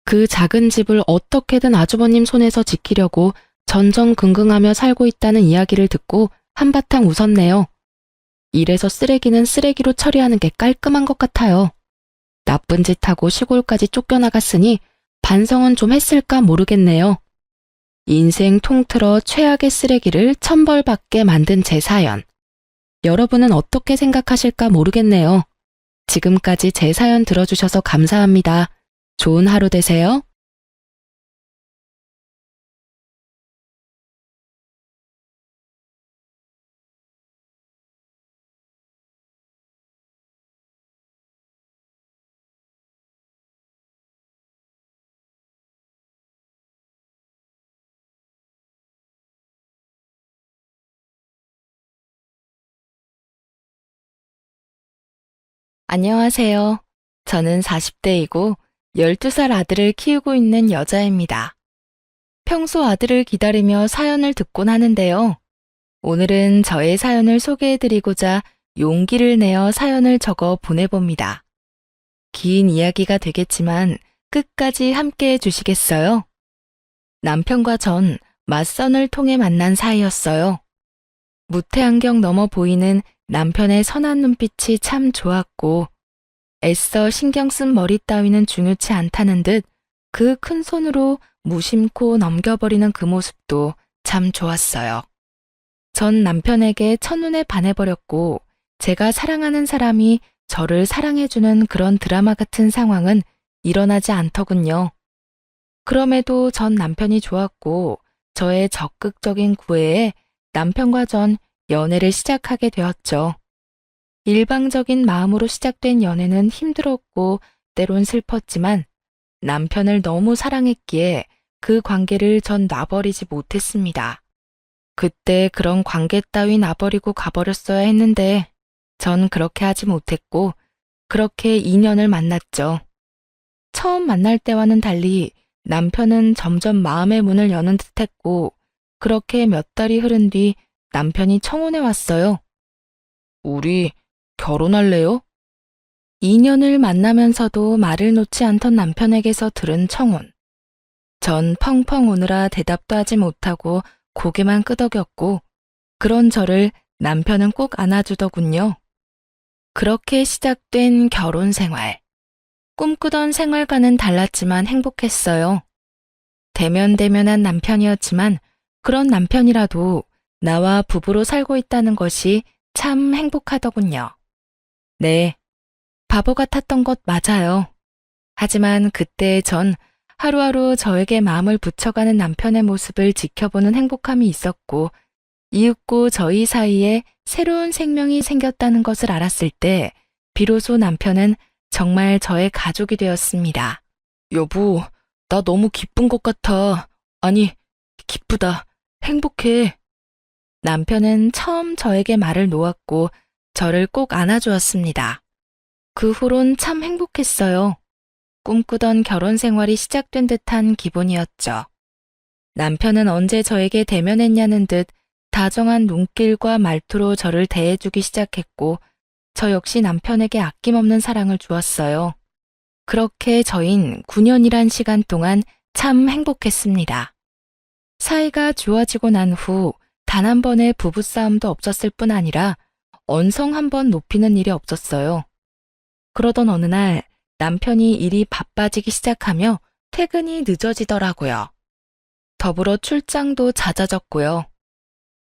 그 작은 집을 어떻게든 아주버님 손에서 지키려고 전전긍긍하며 살고 있다는 이야기를 듣고 한바탕 웃었네요. 이래서 쓰레기는 쓰레기로 처리하는 게 깔끔한 것 같아요. 나쁜 짓 하고 시골까지 쫓겨나갔으니 반성은 좀 했을까 모르겠네요. 인생 통틀어 최악의 쓰레기를 천벌받게 만든 제 사연. 여러분은 어떻게 생각하실까 모르겠네요. 지금까지 제 사연 들어주셔서 감사합니다. 좋은 하루 되세요. 안녕하세요. 저는 40대이고 12살 아들을 키우고 있는 여자입니다. 평소 아들을 기다리며 사연을 듣곤 하는데요. 오늘은 저의 사연을 소개해드리고자 용기를 내어 사연을 적어 보내봅니다. 긴 이야기가 되겠지만 끝까지 함께 해주시겠어요? 남편과 전 맞선을 통해 만난 사이였어요. 무태안경 넘어 보이는 남편의 선한 눈빛이 참 좋았고 애써 신경 쓴 머리 따위는 중요치 않다는 듯 그 큰 손으로 무심코 넘겨버리는 그 모습도 참 좋았어요. 전 남편에게 첫눈에 반해버렸고 제가 사랑하는 사람이 저를 사랑해주는 그런 드라마 같은 상황은 일어나지 않더군요. 그럼에도 전 남편이 좋았고 저의 적극적인 구애에 남편과 전 연애를 시작하게 되었죠. 일방적인 마음으로 시작된 연애는 힘들었고 때론 슬펐지만 남편을 너무 사랑했기에 그 관계를 전 놔버리지 못했습니다. 그때 그런 관계 따위 놔버리고 가버렸어야 했는데 전 그렇게 하지 못했고 그렇게 2년을 만났죠. 처음 만날 때와는 달리 남편은 점점 마음의 문을 여는 듯했고 그렇게 몇 달이 흐른 뒤 남편이 청혼해 왔어요. 우리 결혼할래요? 2년을 만나면서도 말을 놓지 않던 남편에게서 들은 청혼. 전 펑펑 우느라 대답도 하지 못하고 고개만 끄덕였고 그런 저를 남편은 꼭 안아주더군요. 그렇게 시작된 결혼 생활. 꿈꾸던 생활과는 달랐지만 행복했어요. 대면대면한 남편이었지만 그런 남편이라도 나와 부부로 살고 있다는 것이 참 행복하더군요. 네, 바보 같았던 것 맞아요. 하지만 그때 전 하루하루 저에게 마음을 붙여가는 남편의 모습을 지켜보는 행복함이 있었고 이윽고 저희 사이에 새로운 생명이 생겼다는 것을 알았을 때 비로소 남편은 정말 저의 가족이 되었습니다. 여보, 나 너무 기쁜 것 같아. 아니, 기쁘다. 행복해. 남편은 처음 저에게 말을 놓았고 저를 꼭 안아주었습니다. 그 후론 참 행복했어요. 꿈꾸던 결혼 생활이 시작된 듯한 기분이었죠. 남편은 언제 저에게 대면했냐는 듯 다정한 눈길과 말투로 저를 대해주기 시작했고, 저 역시 남편에게 아낌없는 사랑을 주었어요. 그렇게 저흰 9년이란 시간 동안 참 행복했습니다. 사이가 좋아지고 난 후 단 한 번의 부부싸움도 없었을 뿐 아니라 언성 한 번 높이는 일이 없었어요. 그러던 어느 날 남편이 일이 바빠지기 시작하며 퇴근이 늦어지더라고요. 더불어 출장도 잦아졌고요.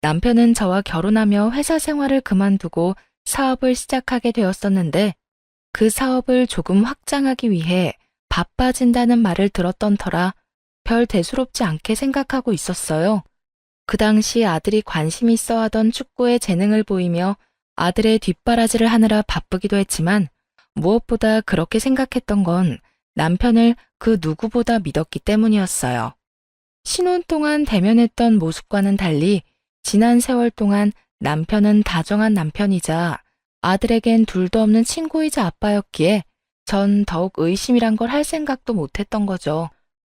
남편은 저와 결혼하며 회사 생활을 그만두고 사업을 시작하게 되었었는데 그 사업을 조금 확장하기 위해 바빠진다는 말을 들었던 터라 별 대수롭지 않게 생각하고 있었어요. 그 당시 아들이 관심 있어 하던 축구에 재능을 보이며 아들의 뒷바라지를 하느라 바쁘기도 했지만 무엇보다 그렇게 생각했던 건 남편을 그 누구보다 믿었기 때문이었어요. 신혼 동안 대면했던 모습과는 달리 지난 세월 동안 남편은 다정한 남편이자 아들에겐 둘도 없는 친구이자 아빠였기에 전 더욱 의심이란 걸 할 생각도 못했던 거죠.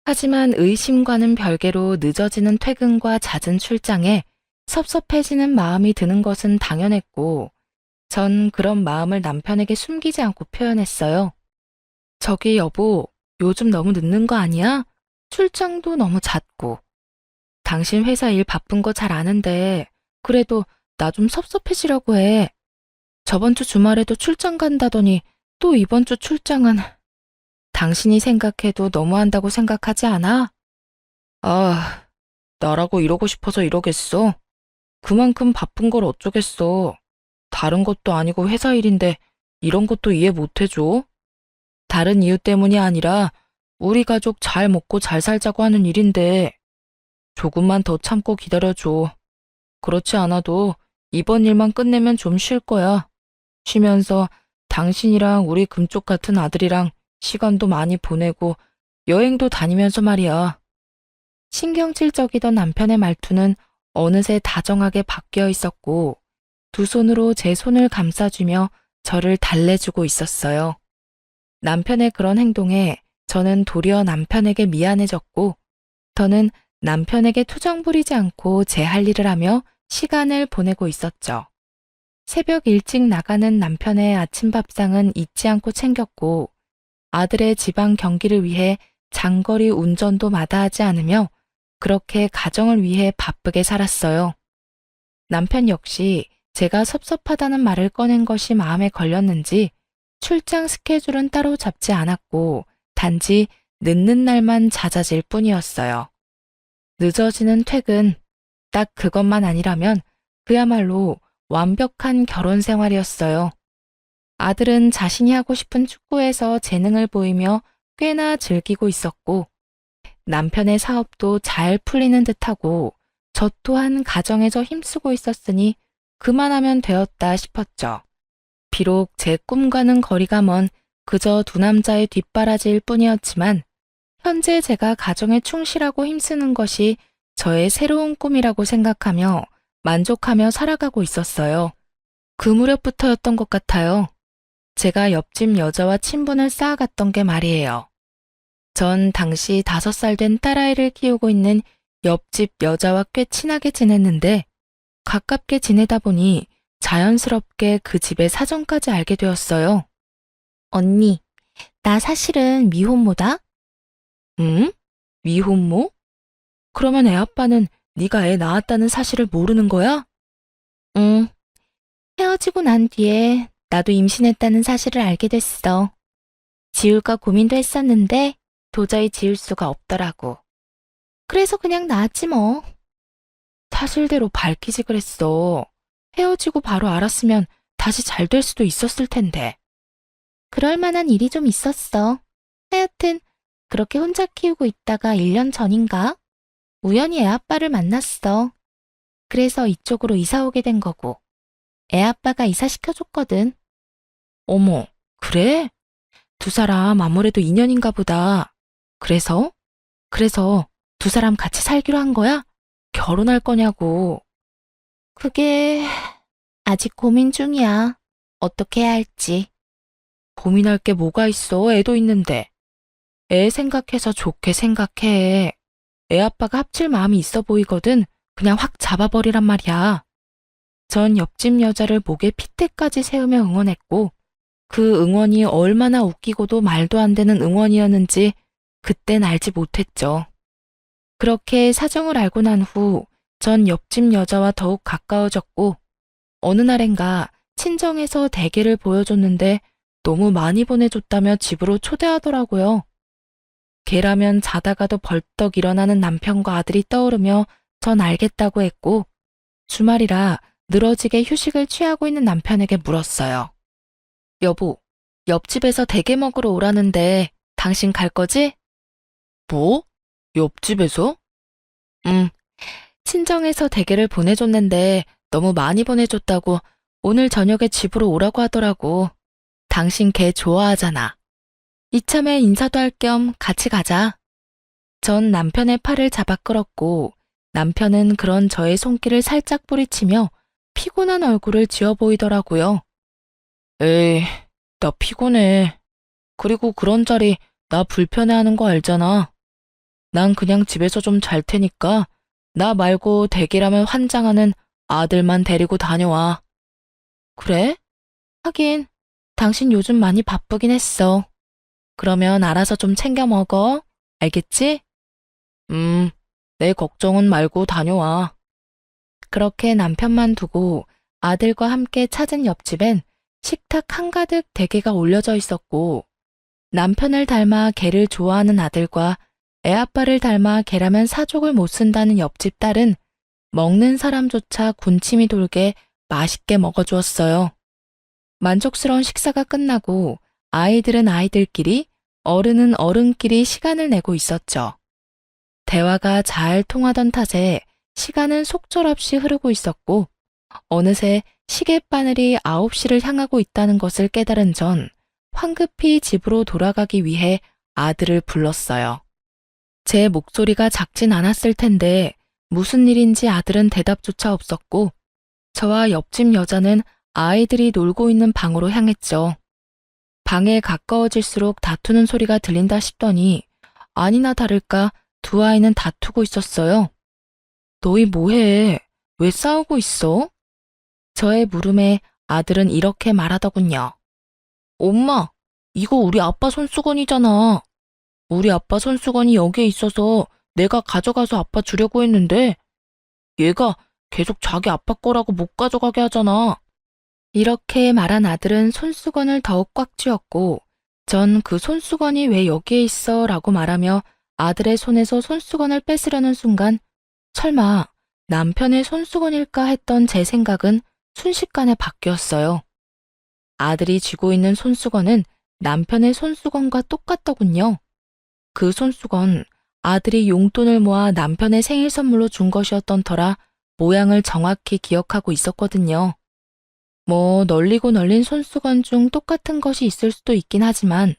하지만 의심과는 별개로 늦어지는 퇴근과 잦은 출장에 섭섭해지는 마음이 드는 것은 당연했고, 전 그런 마음을 남편에게 숨기지 않고 표현했어요. 저기 여보, 요즘 너무 늦는 거 아니야? 출장도 너무 잦고. 당신 회사 일 바쁜 거 잘 아는데 그래도 나 좀 섭섭해지려고 해. 저번 주 주말에도 출장 간다더니 또 이번 주 출장은 당신이 생각해도 너무한다고 생각하지 않아? 아, 나라고 이러고 싶어서 이러겠어. 그만큼 바쁜 걸 어쩌겠어. 다른 것도 아니고 회사 일인데 이런 것도 이해 못 해줘. 다른 이유 때문이 아니라 우리 가족 잘 먹고 잘 살자고 하는 일인데 조금만 더 참고 기다려줘. 그렇지 않아도 이번 일만 끝내면 좀 쉴 거야. 쉬면서 당신이랑 우리 금쪽 같은 아들이랑 시간도 많이 보내고 여행도 다니면서 말이야. 신경질적이던 남편의 말투는 어느새 다정하게 바뀌어 있었고 두 손으로 제 손을 감싸주며 저를 달래주고 있었어요. 남편의 그런 행동에 저는 도리어 남편에게 미안해졌고 저는 남편에게 투정 부리지 않고 제 할 일을 하며 시간을 보내고 있었죠. 새벽 일찍 나가는 남편의 아침 밥상은 잊지 않고 챙겼고 아들의 지방 경기를 위해 장거리 운전도 마다하지 않으며 그렇게 가정을 위해 바쁘게 살았어요. 남편 역시 제가 섭섭하다는 말을 꺼낸 것이 마음에 걸렸는지 출장 스케줄은 따로 잡지 않았고 단지 늦는 날만 잦아질 뿐이었어요. 늦어지는 퇴근, 딱 그것만 아니라면 그야말로 완벽한 결혼 생활이었어요. 아들은 자신이 하고 싶은 축구에서 재능을 보이며 꽤나 즐기고 있었고 남편의 사업도 잘 풀리는 듯하고 저 또한 가정에서 힘쓰고 있었으니 그만하면 되었다 싶었죠. 비록 제 꿈과는 거리가 먼 그저 두 남자의 뒷바라지일 뿐이었지만 현재 제가 가정에 충실하고 힘쓰는 것이 저의 새로운 꿈이라고 생각하며 만족하며 살아가고 있었어요. 그 무렵부터였던 것 같아요. 제가 옆집 여자와 친분을 쌓아갔던 게 말이에요. 전 당시 5살 된 딸아이를 키우고 있는 옆집 여자와 꽤 친하게 지냈는데 가깝게 지내다 보니 자연스럽게 그 집의 사정까지 알게 되었어요. 언니, 나 사실은 미혼모다? 응? 미혼모? 그러면 애 아빠는 네가 애 낳았다는 사실을 모르는 거야? 응. 헤어지고 난 뒤에 나도 임신했다는 사실을 알게 됐어. 지울까 고민도 했었는데 도저히 지울 수가 없더라고. 그래서 그냥 낳았지 뭐. 사실대로 밝히지 그랬어. 헤어지고 바로 알았으면 다시 잘 될 수도 있었을 텐데. 그럴 만한 일이 좀 있었어. 하여튼 그렇게 혼자 키우고 있다가 1년 전인가? 우연히 애 아빠를 만났어. 그래서 이쪽으로 이사 오게 된 거고. 애 아빠가 이사시켜줬거든. 어머, 그래? 두 사람 아무래도 인연인가 보다. 그래서? 그래서 두 사람 같이 살기로 한 거야? 결혼할 거냐고. 그게 아직 고민 중이야. 어떻게 해야 할지. 고민할 게 뭐가 있어? 애도 있는데. 애 생각해서 좋게 생각해. 애 아빠가 합칠 마음이 있어 보이거든. 그냥 확 잡아버리란 말이야. 전 옆집 여자를 목에 핏대까지 세우며 응원했고 그 응원이 얼마나 웃기고도 말도 안 되는 응원이었는지 그땐 알지 못했죠. 그렇게 사정을 알고 난 후 전 옆집 여자와 더욱 가까워졌고 어느 날엔가 친정에서 대게를 보여줬는데 너무 많이 보내줬다며 집으로 초대하더라고요. 걔라면 자다가도 벌떡 일어나는 남편과 아들이 떠오르며 전 알겠다고 했고 주말이라 늘어지게 휴식을 취하고 있는 남편에게 물었어요. 여보, 옆집에서 대게 먹으러 오라는데 당신 갈 거지? 뭐? 옆집에서? 친정에서 대게를 보내줬는데 너무 많이 보내줬다고 오늘 저녁에 집으로 오라고 하더라고. 당신 걔 좋아하잖아. 이참에 인사도 할 겸 같이 가자. 전 남편의 팔을 잡아 끌었고 남편은 그런 저의 손길을 살짝 뿌리치며 피곤한 얼굴을 지어 보이더라고요. 에이, 나 피곤해. 그리고 그런 자리 나 불편해하는 거 알잖아. 난 그냥 집에서 좀 잘 테니까 나 말고 대기라면 환장하는 아들만 데리고 다녀와. 그래? 하긴 당신 요즘 많이 바쁘긴 했어. 그러면 알아서 좀 챙겨 먹어. 알겠지? 내 걱정은 말고 다녀와. 그렇게 남편만 두고 아들과 함께 찾은 옆집엔 식탁 한가득 대게가 올려져 있었고 남편을 닮아 개를 좋아하는 아들과 애아빠를 닮아 개라면 사족을 못 쓴다는 옆집 딸은 먹는 사람조차 군침이 돌게 맛있게 먹어주었어요. 만족스러운 식사가 끝나고 아이들은 아이들끼리, 어른은 어른끼리 시간을 내고 있었죠. 대화가 잘 통하던 탓에 시간은 속절없이 흐르고 있었고 어느새 시계바늘이 9시를 향하고 있다는 것을 깨달은 전 황급히 집으로 돌아가기 위해 아들을 불렀어요. 제 목소리가 작진 않았을 텐데 무슨 일인지 아들은 대답조차 없었고 저와 옆집 여자는 아이들이 놀고 있는 방으로 향했죠. 방에 가까워질수록 다투는 소리가 들린다 싶더니 아니나 다를까 두 아이는 다투고 있었어요. 너희 뭐해? 왜 싸우고 있어? 저의 물음에 아들은 이렇게 말하더군요. 엄마, 이거 우리 아빠 손수건이잖아. 우리 아빠 손수건이 여기에 있어서 내가 가져가서 아빠 주려고 했는데 얘가 계속 자기 아빠 거라고 못 가져가게 하잖아. 이렇게 말한 아들은 손수건을 더욱 꽉 쥐었고 전 그 손수건이 왜 여기에 있어? 라고 말하며 아들의 손에서 손수건을 뺏으려는 순간 설마 남편의 손수건일까 했던 제 생각은 순식간에 바뀌었어요. 아들이 쥐고 있는 손수건은 남편의 손수건과 똑같더군요. 그 손수건, 아들이 용돈을 모아 남편의 생일 선물로 준 것이었던 터라 모양을 정확히 기억하고 있었거든요. 뭐 널리고 널린 손수건 중 똑같은 것이 있을 수도 있긴 하지만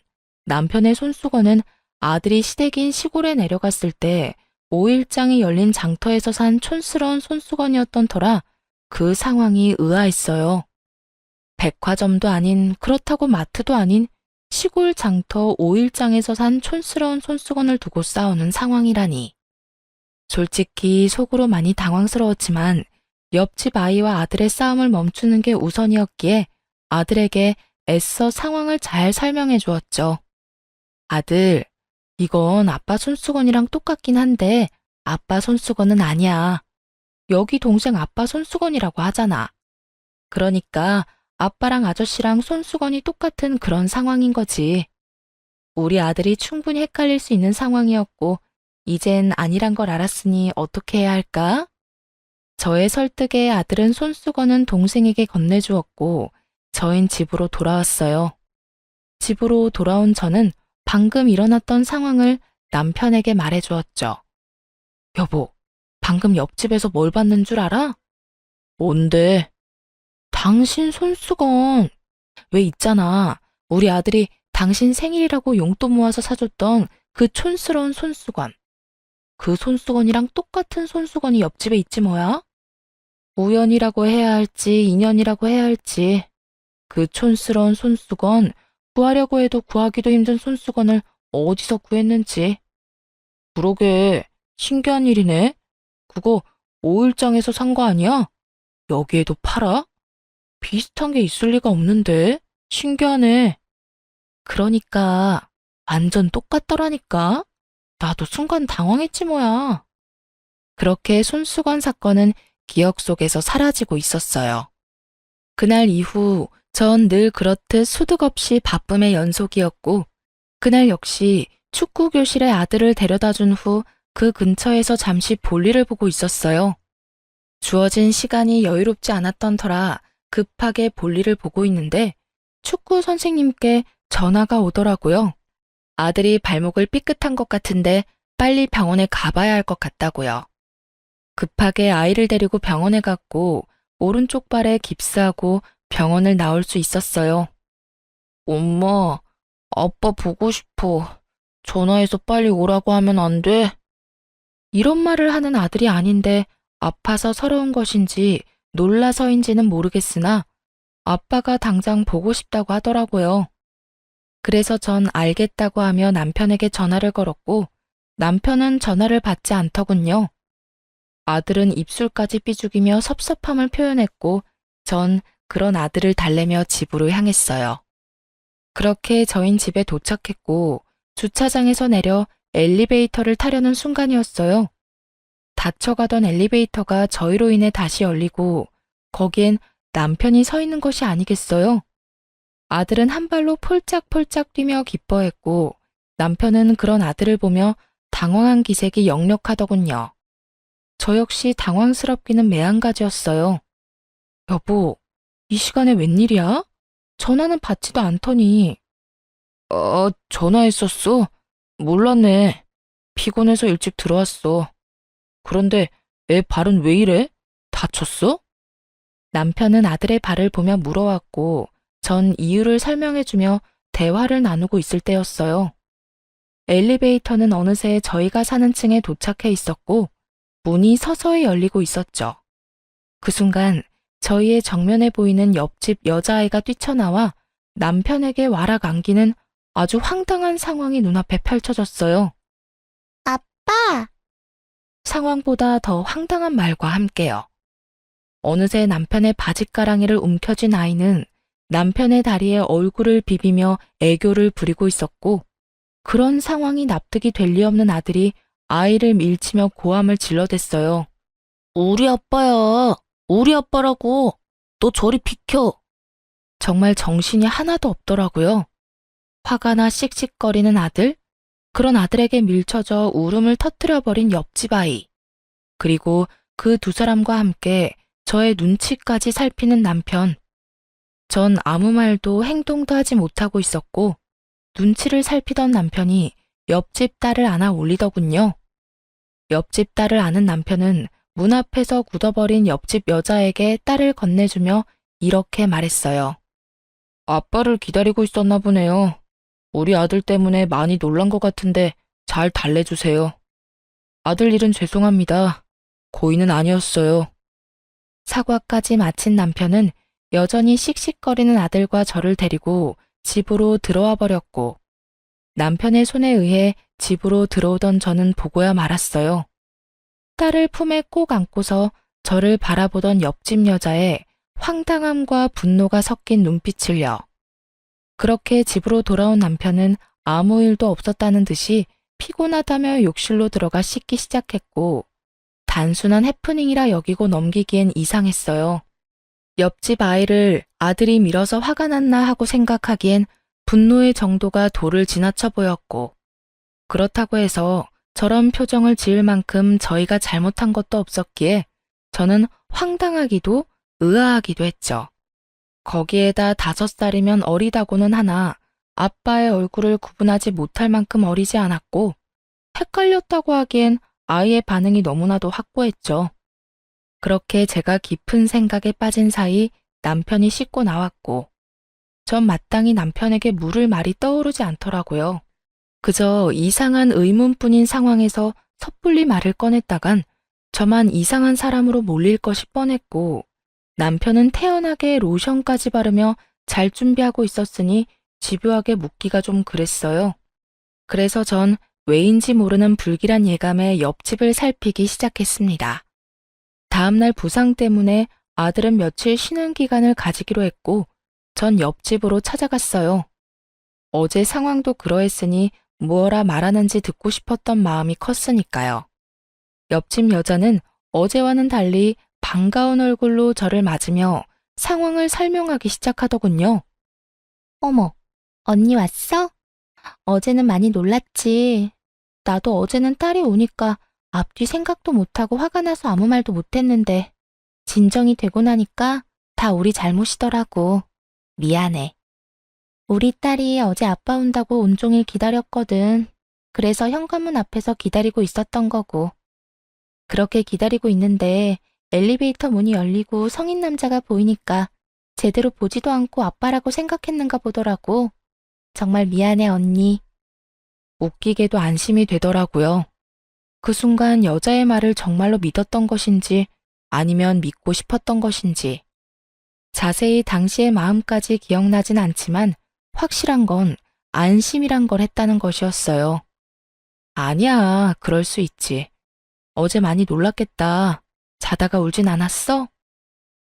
남편의 손수건은 아들이 시댁인 시골에 내려갔을 때 5일장이 열린 장터에서 산 촌스러운 손수건이었던 터라 그 상황이 의아했어요. 백화점도 아닌 그렇다고 마트도 아닌 시골 장터 5일장에서 산 촌스러운 손수건을 두고 싸우는 상황이라니. 솔직히 속으로 많이 당황스러웠지만 옆집 아이와 아들의 싸움을 멈추는 게 우선이었기에 아들에게 애써 상황을 잘 설명해 주었죠. 아들, 이건 아빠 손수건이랑 똑같긴 한데 아빠 손수건은 아니야. 여기 동생 아빠 손수건이라고 하잖아. 그러니까 아빠랑 아저씨랑 손수건이 똑같은 그런 상황인 거지. 우리 아들이 충분히 헷갈릴 수 있는 상황이었고 이젠 아니란 걸 알았으니 어떻게 해야 할까? 저의 설득에 아들은 손수건은 동생에게 건네주었고 저흰 집으로 돌아왔어요. 집으로 돌아온 저는 방금 일어났던 상황을 남편에게 말해주었죠. 여보, 방금 옆집에서 뭘 봤는 줄 알아? 뭔데? 당신 손수건. 왜 있잖아. 우리 아들이 당신 생일이라고 용돈 모아서 사줬던 그 촌스러운 손수건. 그 손수건이랑 똑같은 손수건이 옆집에 있지 뭐야? 우연이라고 해야 할지 인연이라고 해야 할지 그 촌스러운 손수건 구하려고 해도 구하기도 힘든 손수건을 어디서 구했는지. 그러게 신기한 일이네. 그거 오일장에서 산 거 아니야? 여기에도 팔아? 비슷한 게 있을 리가 없는데. 신기하네. 그러니까 완전 똑같더라니까. 나도 순간 당황했지 뭐야. 그렇게 손수건 사건은 기억 속에서 사라지고 있었어요. 그날 이후 전 늘 그렇듯 수득 없이 바쁨의 연속이었고, 그날 역시 축구 교실에 아들을 데려다 준 후 그 근처에서 잠시 볼일을 보고 있었어요. 주어진 시간이 여유롭지 않았던 터라 급하게 볼일을 보고 있는데 축구 선생님께 전화가 오더라고요. 아들이 발목을 삐끗한 것 같은데 빨리 병원에 가봐야 할 것 같다고요. 급하게 아이를 데리고 병원에 갔고 오른쪽 발에 깁스하고 병원을 나올 수 있었어요. 엄마, 아빠 보고 싶어. 전화해서 빨리 오라고 하면 안 돼? 이런 말을 하는 아들이 아닌데 아파서 서러운 것인지 놀라서인지는 모르겠으나 아빠가 당장 보고 싶다고 하더라고요. 그래서 전 알겠다고 하며 남편에게 전화를 걸었고 남편은 전화를 받지 않더군요. 아들은 입술까지 삐죽이며 섭섭함을 표현했고 전 그런 아들을 달래며 집으로 향했어요. 그렇게 저흰 집에 도착했고 주차장에서 내려 엘리베이터를 타려는 순간이었어요. 닫혀가던 엘리베이터가 저희로 인해 다시 열리고 거기엔 남편이 서 있는 것이 아니겠어요? 아들은 한 발로 폴짝폴짝 뛰며 기뻐했고 남편은 그런 아들을 보며 당황한 기색이 역력하더군요. 저 역시 당황스럽기는 매한가지였어요. 여보, 이 시간에 웬일이야? 전화는 받지도 않더니. 전화했었어? 몰랐네. 피곤해서 일찍 들어왔어. 그런데 애 발은 왜 이래? 다쳤어? 남편은 아들의 발을 보며 물어왔고 전 이유를 설명해주며 대화를 나누고 있을 때였어요. 엘리베이터는 어느새 저희가 사는 층에 도착해 있었고 문이 서서히 열리고 있었죠. 그 순간 저희의 정면에 보이는 옆집 여자아이가 뛰쳐나와 남편에게 와락 안기는 아주 황당한 상황이 눈앞에 펼쳐졌어요. 아빠, 상황보다 더 황당한 말과 함께요. 어느새 남편의 바짓가랑이를 움켜쥔 아이는 남편의 다리에 얼굴을 비비며 애교를 부리고 있었고 그런 상황이 납득이 될 리 없는 아들이 아이를 밀치며 고함을 질러댔어요. 우리 아빠야. 우리 아빠라고. 너 저리 비켜. 정말 정신이 하나도 없더라고요. 화가 나 씩씩거리는 아들, 그런 아들에게 밀쳐져 울음을 터뜨려버린 옆집 아이, 그리고 그 두 사람과 함께 저의 눈치까지 살피는 남편. 전 아무 말도 행동도 하지 못하고 있었고 눈치를 살피던 남편이 옆집 딸을 안아 올리더군요. 옆집 딸을 안은 남편은 문 앞에서 굳어버린 옆집 여자에게 딸을 건네주며 이렇게 말했어요. 아빠를 기다리고 있었나 보네요. 우리 아들 때문에 많이 놀란 것 같은데 잘 달래주세요. 아들 일은 죄송합니다. 고의는 아니었어요. 사과까지 마친 남편은 여전히 씩씩거리는 아들과 저를 데리고 집으로 들어와 버렸고 남편의 손에 의해 집으로 들어오던 저는 보고야 말았어요. 딸을 품에 꼭 안고서 저를 바라보던 옆집 여자의 황당함과 분노가 섞인 눈빛을요. 그렇게 집으로 돌아온 남편은 아무 일도 없었다는 듯이 피곤하다며 욕실로 들어가 씻기 시작했고 단순한 해프닝이라 여기고 넘기기엔 이상했어요. 옆집 아이를 아들이 밀어서 화가 났나 하고 생각하기엔 분노의 정도가 도를 지나쳐 보였고 그렇다고 해서 저런 표정을 지을 만큼 저희가 잘못한 것도 없었기에 저는 황당하기도 의아하기도 했죠. 거기에다 5살이면 어리다고는 하나 아빠의 얼굴을 구분하지 못할 만큼 어리지 않았고 헷갈렸다고 하기엔 아이의 반응이 너무나도 확고했죠. 그렇게 제가 깊은 생각에 빠진 사이 남편이 씻고 나왔고 전 마땅히 남편에게 물을 말이 떠오르지 않더라고요. 그저 이상한 의문뿐인 상황에서 섣불리 말을 꺼냈다간 저만 이상한 사람으로 몰릴 것이 뻔했고 남편은 태연하게 로션까지 바르며 잘 준비하고 있었으니 집요하게 묻기가 좀 그랬어요. 그래서 전 왜인지 모르는 불길한 예감에 옆집을 살피기 시작했습니다. 다음날 부상 때문에 아들은 며칠 쉬는 기간을 가지기로 했고 전 옆집으로 찾아갔어요. 어제 상황도 그러했으니 무엇라 말하는지 듣고 싶었던 마음이 컸으니까요. 옆집 여자는 어제와는 달리 반가운 얼굴로 저를 맞으며 상황을 설명하기 시작하더군요. 어머, 언니 왔어? 어제는 많이 놀랐지. 나도 어제는 딸이 오니까 앞뒤 생각도 못하고 화가 나서 아무 말도 못했는데 진정이 되고 나니까 다 우리 잘못이더라고. 미안해. 우리 딸이 어제 아빠 온다고 온종일 기다렸거든. 그래서 현관문 앞에서 기다리고 있었던 거고. 그렇게 기다리고 있는데 엘리베이터 문이 열리고 성인 남자가 보이니까 제대로 보지도 않고 아빠라고 생각했는가 보더라고. 정말 미안해, 언니. 웃기게도 안심이 되더라고요. 그 순간 여자의 말을 정말로 믿었던 것인지 아니면 믿고 싶었던 것인지. 자세히 당시의 마음까지 기억나진 않지만 확실한 건 안심이란 걸 했다는 것이었어요. 아니야, 그럴 수 있지. 어제 많이 놀랐겠다. 자다가 울진 않았어?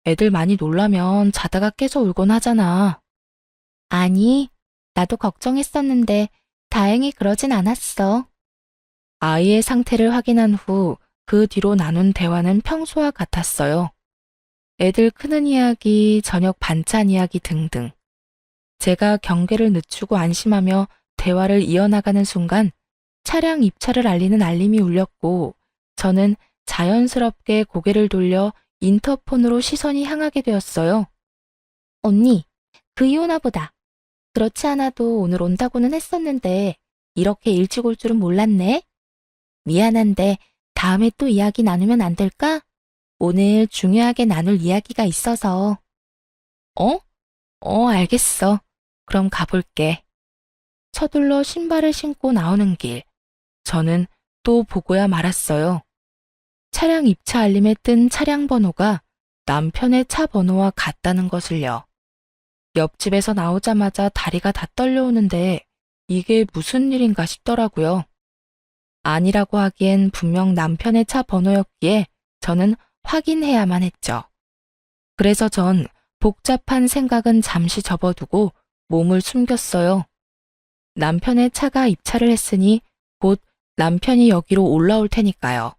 애들 많이 놀라면 자다가 깨서 울곤 하잖아. 아니, 나도 걱정했었는데 다행히 그러진 않았어. 아이의 상태를 확인한 후 그 뒤로 나눈 대화는 평소와 같았어요. 애들 크는 이야기, 저녁 반찬 이야기 등등. 제가 경계를 늦추고 안심하며 대화를 이어나가는 순간 차량 입차를 알리는 알림이 울렸고 저는 자연스럽게 고개를 돌려 인터폰으로 시선이 향하게 되었어요. 언니, 그이 오나 보다. 그렇지 않아도 오늘 온다고는 했었는데 이렇게 일찍 올 줄은 몰랐네. 미안한데 다음에 또 이야기 나누면 안 될까? 오늘 중요하게 나눌 이야기가 있어서. 알겠어. 그럼 가볼게. 서둘러 신발을 신고 나오는 길. 저는 또 보고야 말았어요. 차량 입차 알림에 뜬 차량 번호가 남편의 차 번호와 같다는 것을요. 옆집에서 나오자마자 다리가 다 떨려오는데 이게 무슨 일인가 싶더라고요. 아니라고 하기엔 분명 남편의 차 번호였기에 저는 확인해야만 했죠. 그래서 전 복잡한 생각은 잠시 접어두고 몸을 숨겼어요. 남편의 차가 입차를 했으니 곧 남편이 여기로 올라올 테니까요.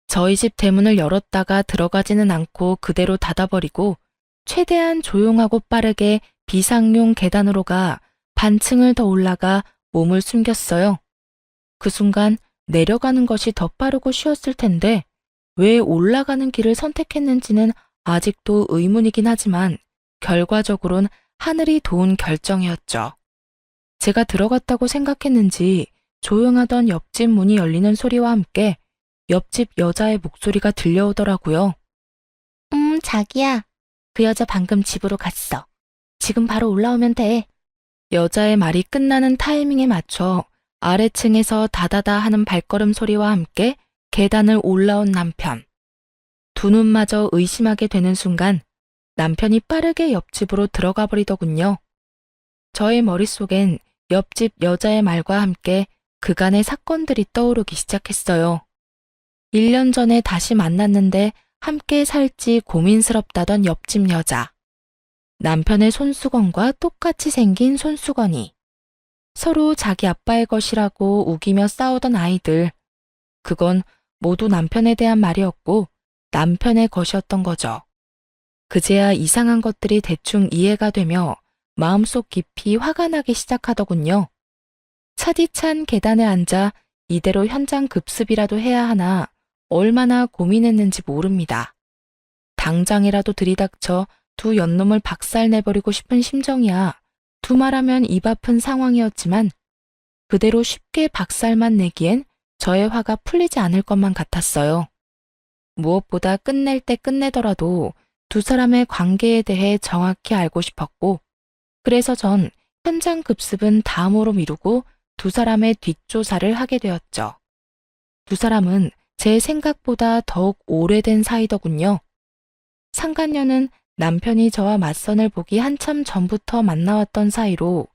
저희 집 대문을 열었다가 들어가지는 않고 그대로 닫아버리고 최대한 조용하고 빠르게 비상용 계단으로 가 반층을 더 올라가 몸을 숨겼어요. 그 순간 내려가는 것이 더 빠르고 쉬웠을 텐데 왜 올라가는 길을 선택했는지는 아직도 의문이긴 하지만 결과적으론 하늘이 도운 결정이었죠. 제가 들어갔다고 생각했는지 조용하던 옆집 문이 열리는 소리와 함께 옆집 여자의 목소리가 들려오더라고요. 자기야. 그 여자 방금 집으로 갔어. 지금 바로 올라오면 돼. 여자의 말이 끝나는 타이밍에 맞춰 아래층에서 다다다 하는 발걸음 소리와 함께 계단을 올라온 남편. 두 눈마저 의심하게 되는 순간 남편이 빠르게 옆집으로 들어가 버리더군요. 저의 머릿속엔 옆집 여자의 말과 함께 그간의 사건들이 떠오르기 시작했어요. 1년 전에 다시 만났는데 함께 살지 고민스럽다던 옆집 여자. 남편의 손수건과 똑같이 생긴 손수건이. 서로 자기 아빠의 것이라고 우기며 싸우던 아이들. 그건 모두 남편에 대한 말이었고 남편의 것이었던 거죠. 그제야 이상한 것들이 대충 이해가 되며 마음속 깊이 화가 나기 시작하더군요. 차디찬 계단에 앉아 이대로 현장 급습이라도 해야 하나 얼마나 고민했는지 모릅니다. 당장이라도 들이닥쳐 두 연놈을 박살내버리고 싶은 심정이야 두말하면 입 아픈 상황이었지만 그대로 쉽게 박살만 내기엔 저의 화가 풀리지 않을 것만 같았어요. 무엇보다 끝낼 때 끝내더라도 두 사람의 관계에 대해 정확히 알고 싶었고 그래서 전 현장 급습은 다음으로 미루고 두 사람의 뒷조사를 하게 되었죠. 두 사람은 제 생각보다 더욱 오래된 사이더군요. 상간녀는 남편이 저와 맞선을 보기 한참 전부터 만나왔던 사이로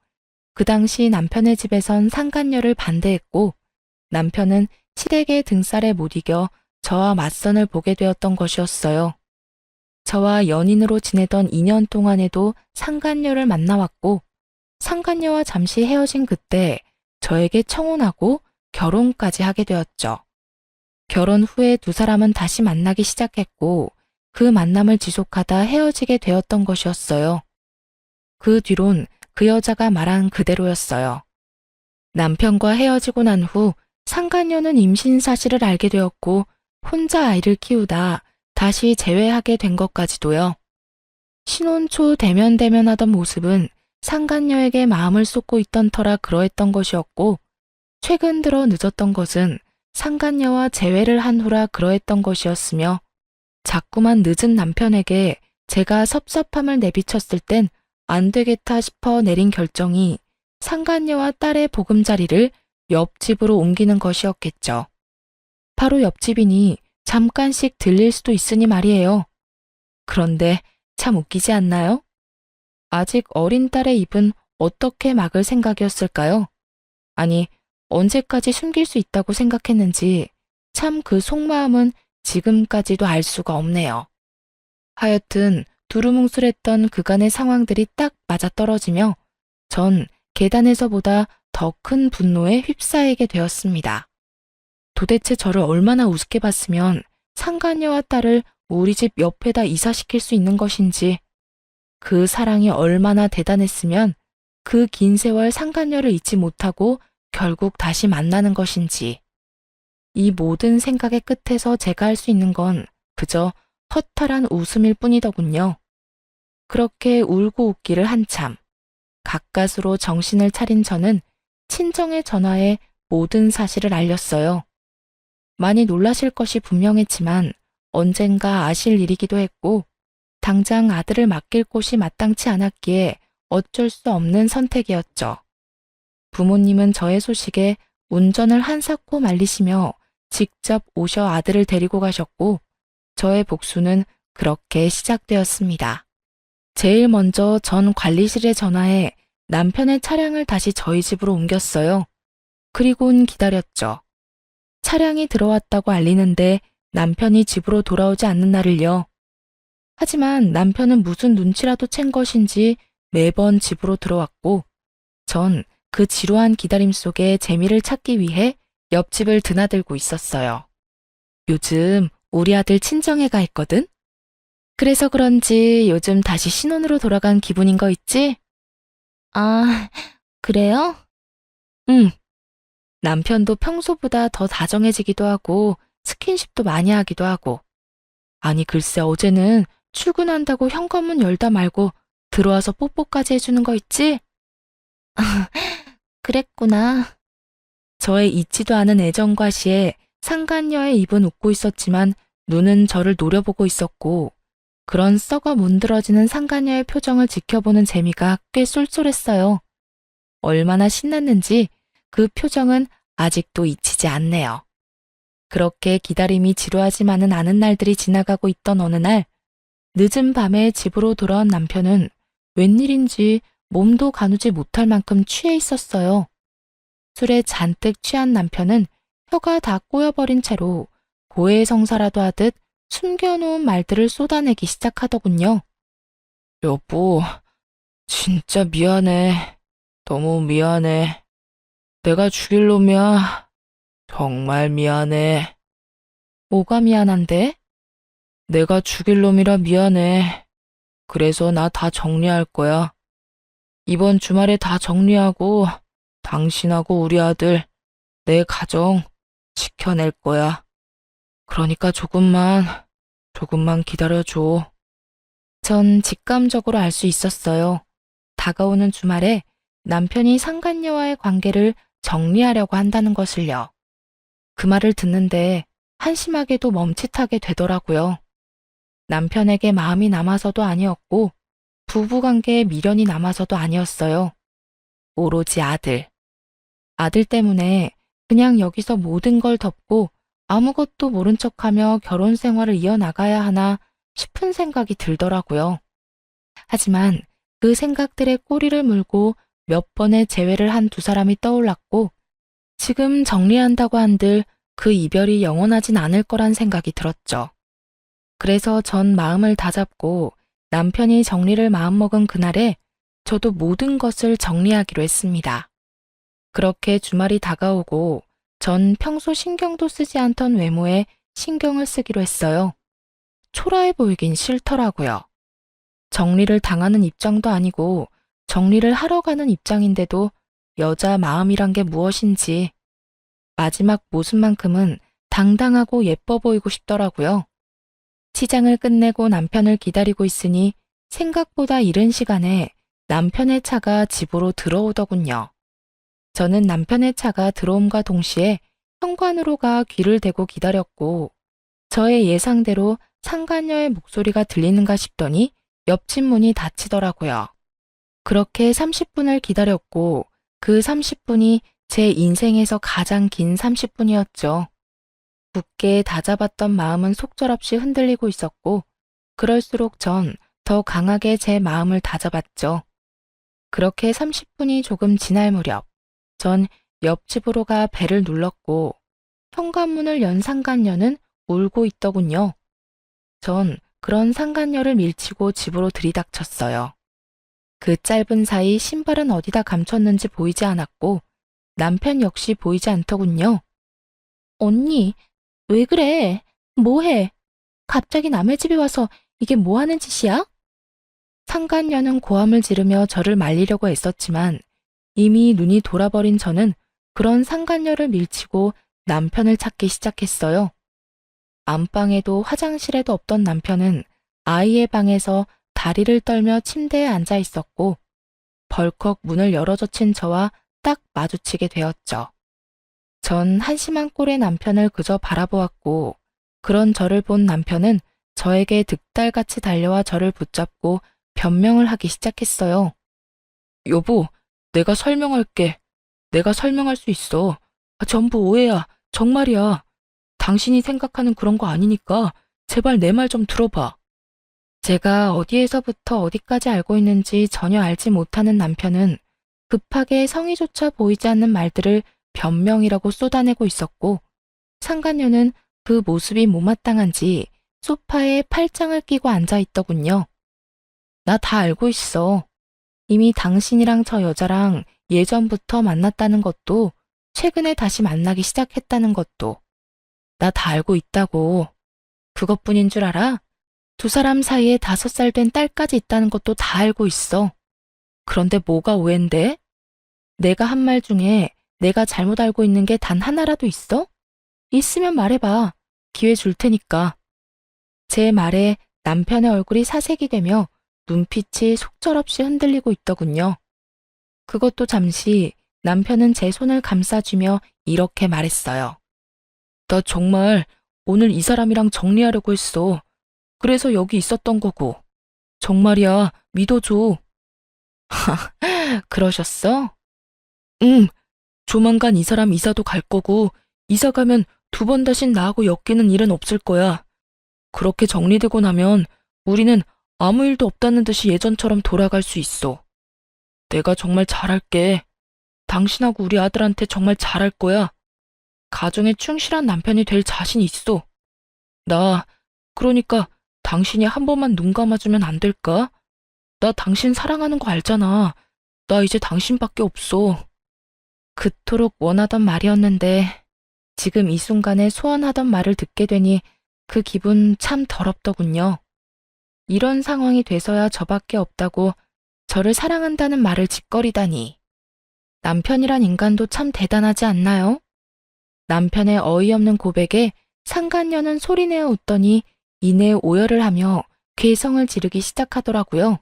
그 당시 남편의 집에선 상간녀를 반대했고 남편은 시댁의 등살에 못 이겨 저와 맞선을 보게 되었던 것이었어요. 저와 연인으로 지내던 2년 동안에도 상간녀를 만나왔고 상간녀와 잠시 헤어진 그때 저에게 청혼하고 결혼까지 하게 되었죠. 결혼 후에 두 사람은 다시 만나기 시작했고 그 만남을 지속하다 헤어지게 되었던 것이었어요. 그 뒤론 그 여자가 말한 그대로였어요. 남편과 헤어지고 난 후 상간녀는 임신 사실을 알게 되었고 혼자 아이를 키우다 다시 재회하게 된 것까지도요. 신혼 초 대면대면하던 모습은 상간녀에게 마음을 쏟고 있던 터라 그러했던 것이었고 최근 들어 늦었던 것은 상간녀와 재회를 한 후라 그러했던 것이었으며 자꾸만 늦은 남편에게 제가 섭섭함을 내비쳤을 땐 안 되겠다 싶어 내린 결정이 상간녀와 딸의 보금자리를 옆집으로 옮기는 것이었겠죠. 바로 옆집이니 잠깐씩 들릴 수도 있으니 말이에요. 그런데 참 웃기지 않나요? 아직 어린 딸의 입은 어떻게 막을 생각이었을까요? 아니, 언제까지 숨길 수 있다고 생각했는지 참 그 속마음은 지금까지도 알 수가 없네요. 하여튼 두루뭉술했던 그간의 상황들이 딱 맞아떨어지며 전 계단에서보다 더 큰 분노에 휩싸이게 되었습니다. 도대체 저를 얼마나 우습게 봤으면 상간녀와 딸을 우리 집 옆에다 이사시킬 수 있는 것인지, 그 사랑이 얼마나 대단했으면 그 긴 세월 상간녀를 잊지 못하고 결국 다시 만나는 것인지. 이 모든 생각의 끝에서 제가 할 수 있는 건 그저 허탈한 웃음일 뿐이더군요. 그렇게 울고 웃기를 한참. 가까스로 정신을 차린 저는 친정에 전화해 모든 사실을 알렸어요. 많이 놀라실 것이 분명했지만 언젠가 아실 일이기도 했고 당장 아들을 맡길 곳이 마땅치 않았기에 어쩔 수 없는 선택이었죠. 부모님은 저의 소식에 운전을 한사코 말리시며 직접 오셔 아들을 데리고 가셨고 저의 복수는 그렇게 시작되었습니다. 제일 먼저 전 관리실에 전화해 남편의 차량을 다시 저희 집으로 옮겼어요. 그리고는 기다렸죠. 차량이 들어왔다고 알리는데 남편이 집으로 돌아오지 않는 날을요. 하지만 남편은 무슨 눈치라도 챈 것인지 매번 집으로 들어왔고 전 그 지루한 기다림 속에 재미를 찾기 위해 옆집을 드나들고 있었어요. 요즘 우리 아들 친정에 가 있거든? 그래서 그런지 요즘 다시 신혼으로 돌아간 기분인 거 있지? 아, 그래요? 응. 남편도 평소보다 더 다정해지기도 하고 스킨십도 많이 하기도 하고. 아니 글쎄 어제는 출근한다고 현관문 열다 말고 들어와서 뽀뽀까지 해주는 거 있지? 그랬구나. 저의 잊지도 않은 애정과 시에 상간녀의 입은 웃고 있었지만 눈은 저를 노려보고 있었고 그런 썩어 문드러지는 상간녀의 표정을 지켜보는 재미가 꽤 쏠쏠했어요. 얼마나 신났는지 그 표정은 아직도 잊히지 않네요. 그렇게 기다림이 지루하지만은 않은 날들이 지나가고 있던 어느 날 늦은 밤에 집으로 돌아온 남편은 웬일인지 몸도 가누지 못할 만큼 취해 있었어요. 술에 잔뜩 취한 남편은 혀가 다 꼬여버린 채로 고해성사라도 하듯 숨겨놓은 말들을 쏟아내기 시작하더군요. 여보, 진짜 미안해. 너무 미안해. 내가 죽일 놈이야. 정말 미안해. 뭐가 미안한데? 내가 죽일 놈이라 미안해. 그래서 나 다 정리할 거야. 이번 주말에 다 정리하고 당신하고 우리 아들, 내 가정 지켜낼 거야. 그러니까 조금만 기다려줘. 전 직감적으로 알 수 있었어요. 다가오는 주말에 남편이 상간녀와의 관계를 정리하려고 한다는 것을요. 그 말을 듣는데 한심하게도 멈칫하게 되더라고요. 남편에게 마음이 남아서도 아니었고 부부관계에 미련이 남아서도 아니었어요. 오로지 아들. 아들 때문에 그냥 여기서 모든 걸 덮고 아무것도 모른 척하며 결혼 생활을 이어나가야 하나 싶은 생각이 들더라고요. 하지만 그 생각들의 꼬리를 물고 몇 번의 재회를 한 두 사람이 떠올랐고 지금 정리한다고 한들 그 이별이 영원하진 않을 거란 생각이 들었죠. 그래서 전 마음을 다잡고 남편이 정리를 마음먹은 그날에 저도 모든 것을 정리하기로 했습니다. 그렇게 주말이 다가오고 전 평소 신경도 쓰지 않던 외모에 신경을 쓰기로 했어요. 초라해 보이긴 싫더라고요. 정리를 당하는 입장도 아니고 정리를 하러 가는 입장인데도 여자 마음이란 게 무엇인지 마지막 모습만큼은 당당하고 예뻐 보이고 싶더라고요. 치장을 끝내고 남편을 기다리고 있으니 생각보다 이른 시간에 남편의 차가 집으로 들어오더군요. 저는 남편의 차가 들어옴과 동시에 현관으로 가 귀를 대고 기다렸고 저의 예상대로 상간녀의 목소리가 들리는가 싶더니 옆집 문이 닫히더라고요. 그렇게 30분을 기다렸고 그 30분이 제 인생에서 가장 긴 30분이었죠. 굳게 다잡았던 마음은 속절없이 흔들리고 있었고 그럴수록 전 더 강하게 제 마음을 다잡았죠. 그렇게 30분이 조금 지날 무렵 전 옆집으로 가 벨을 눌렀고 현관문을 연 상간녀는 울고 있더군요. 전 그런 상간녀를 밀치고 집으로 들이닥쳤어요. 그 짧은 사이 신발은 어디다 감췄는지 보이지 않았고 남편 역시 보이지 않더군요. 언니, 왜 그래? 뭐해? 갑자기 남의 집에 와서 이게 뭐 하는 짓이야? 상간녀는 고함을 지르며 저를 말리려고 애썼지만 이미 눈이 돌아버린 저는 그런 상간녀를 밀치고 남편을 찾기 시작했어요. 안방에도 화장실에도 없던 남편은 아이의 방에서 다리를 떨며 침대에 앉아 있었고 벌컥 문을 열어젖힌 저와 딱 마주치게 되었죠. 전 한심한 꼴의 남편을 그저 바라보았고 그런 저를 본 남편은 저에게 득달같이 달려와 저를 붙잡고 변명을 하기 시작했어요. 여보, 내가 설명할게. 내가 설명할 수 있어. 전부 오해야. 정말이야. 당신이 생각하는 그런 거 아니니까 제발 내 말 좀 들어봐. 제가 어디에서부터 어디까지 알고 있는지 전혀 알지 못하는 남편은 급하게 성의조차 보이지 않는 말들을 변명이라고 쏟아내고 있었고 상간녀는 그 모습이 못마땅한지 소파에 팔짱을 끼고 앉아 있더군요. 나 다 알고 있어. 이미 당신이랑 저 여자랑 예전부터 만났다는 것도 최근에 다시 만나기 시작했다는 것도 나 다 알고 있다고. 그것뿐인 줄 알아? 두 사람 사이에 5살 된 딸까지 있다는 것도 다 알고 있어. 그런데 뭐가 오해인데? 내가 한 말 중에 내가 잘못 알고 있는 게 단 하나라도 있어? 있으면 말해봐. 기회 줄 테니까. 제 말에 남편의 얼굴이 사색이 되며 눈빛이 속절없이 흔들리고 있더군요. 그것도 잠시 남편은 제 손을 감싸주며 이렇게 말했어요. 나 정말 오늘 이 사람이랑 정리하려고 했어. 그래서 여기 있었던 거고. 정말이야, 믿어줘. 그러셨어? 응, 조만간 이 사람 이사도 갈 거고 이사 가면 2번 다신 나하고 엮이는 일은 없을 거야. 그렇게 정리되고 나면 우리는 아무 일도 없다는 듯이 예전처럼 돌아갈 수 있어. 내가 정말 잘할게. 당신하고 우리 아들한테 정말 잘할 거야. 가정에 충실한 남편이 될 자신 있어. 그러니까 당신이 한 번만 눈 감아주면 안 될까? 나 당신 사랑하는 거 알잖아. 나 이제 당신밖에 없어. 그토록 원하던 말이었는데 지금 이 순간에 소원하던 말을 듣게 되니 그 기분 참 더럽더군요. 이런 상황이 돼서야 저밖에 없다고 저를 사랑한다는 말을 짓거리다니. 남편이란 인간도 참 대단하지 않나요? 남편의 어이없는 고백에 상간녀는 소리내어 웃더니 이내 오열을 하며 괴성을 지르기 시작하더라고요.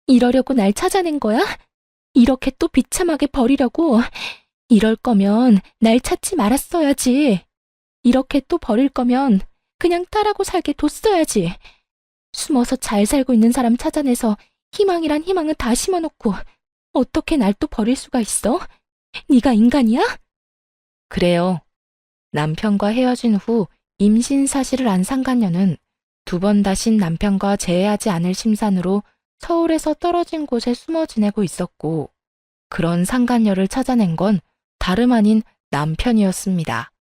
이러려고 날 찾아낸 거야? 이렇게 또 비참하게 버리려고? 이럴 거면 날 찾지 말았어야지. 이렇게 또 버릴 거면 그냥 딸하고 살게 뒀어야지. 숨어서 잘 살고 있는 사람 찾아내서 희망이란 희망은 다 심어놓고 어떻게 날 또 버릴 수가 있어? 네가 인간이야? 그래요. 남편과 헤어진 후 임신 사실을 안 상간녀는 2번 다신 남편과 재회하지 않을 심산으로 서울에서 떨어진 곳에 숨어 지내고 있었고, 그런 상간녀를 찾아낸 건 다름 아닌 남편이었습니다.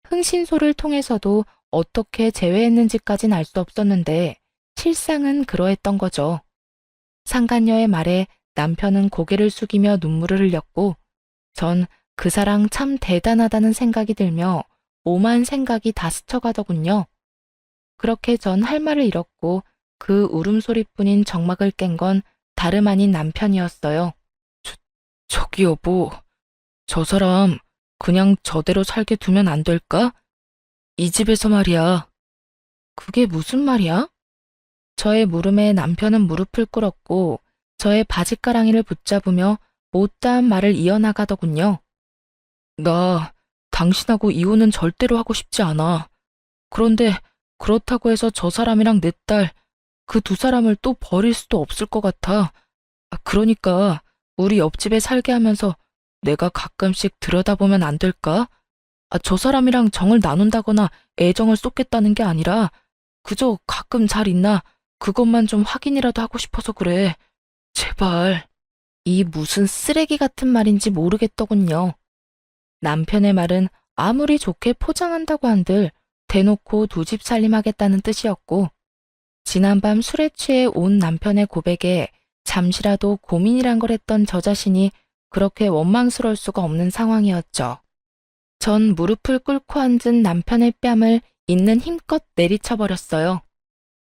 흥신소를 통해서도 어떻게 재회했는지까진 알 수 없었는데 실상은 그러했던 거죠. 상간녀의 말에 남편은 고개를 숙이며 눈물을 흘렸고, 전 그 사랑 참 대단하다는 생각이 들며 오만 생각이 다 스쳐가더군요. 그렇게 전 할 말을 잃었고 그 울음소리뿐인 정막을 깬 건 다름 아닌 남편이었어요. 저기 여보, 저 사람 그냥 저대로 살게 두면 안 될까? 이 집에서 말이야. 그게 무슨 말이야? 저의 물음에 남편은 무릎을 꿇었고 저의 바지가랑이를 붙잡으며 못다한 말을 이어나가더군요. 나 당신하고 이혼은 절대로 하고 싶지 않아. 그런데 그렇다고 해서 저 사람이랑 내 딸, 그 2사람을 또 버릴 수도 없을 것 같아. 그러니까 우리 옆집에 살게 하면서 내가 가끔씩 들여다보면 안 될까? 저 사람이랑 정을 나눈다거나 애정을 쏟겠다는 게 아니라 그저 가끔 잘 있나 그것만 좀 확인이라도 하고 싶어서 그래. 제발. 이 무슨 쓰레기 같은 말인지 모르겠더군요. 남편의 말은 아무리 좋게 포장한다고 한들 대놓고 2집 살림하겠다는 뜻이었고, 지난밤 술에 취해 온 남편의 고백에 잠시라도 고민이란 걸 했던 저 자신이 그렇게 원망스러울 수가 없는 상황이었죠. 전 무릎을 꿇고 앉은 남편의 뺨을 있는 힘껏 내리쳐버렸어요.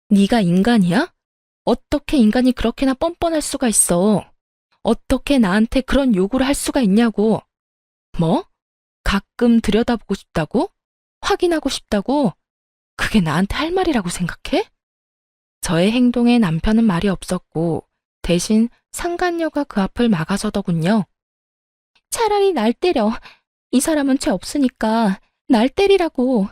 네가 인간이야? 어떻게 인간이 그렇게나 뻔뻔할 수가 있어? 어떻게 나한테 그런 요구를 할 수가 있냐고. 뭐? 가끔 들여다보고 싶다고? 확인하고 싶다고? 그게 나한테 할 말이라고 생각해? 저의 행동에 남편은 말이 없었고 대신 상간녀가 그 앞을 막아서더군요. 차라리 날 때려. 이 사람은 죄 없으니까 날 때리라고.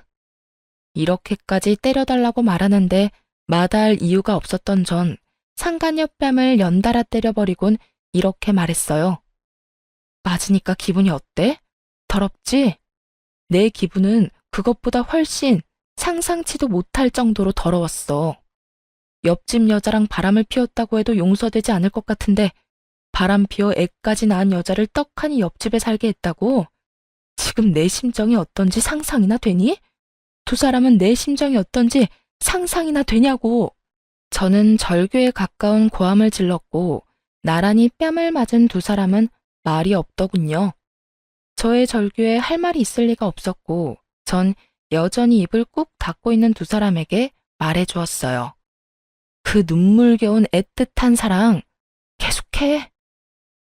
이렇게까지 때려달라고 말하는데 마다할 이유가 없었던 전 상간녀 뺨을 연달아 때려버리곤 이렇게 말했어요. 맞으니까 기분이 어때? 더럽지? 내 기분은 그것보다 훨씬 상상치도 못할 정도로 더러웠어. 옆집 여자랑 바람을 피웠다고 해도 용서되지 않을 것 같은데 바람 피워 애까지 낳은 여자를 떡하니 옆집에 살게 했다고? 지금 내 심정이 어떤지 상상이나 되니? 2사람은 내 심정이 어떤지 상상이나 되냐고. 저는 절규에 가까운 고함을 질렀고 나란히 뺨을 맞은 2사람은 말이 없더군요. 저의 절규에 할 말이 있을 리가 없었고 전 여전히 입을 꾹 닫고 있는 2사람에게 말해주었어요. 그 눈물겨운 애틋한 사랑 계속해.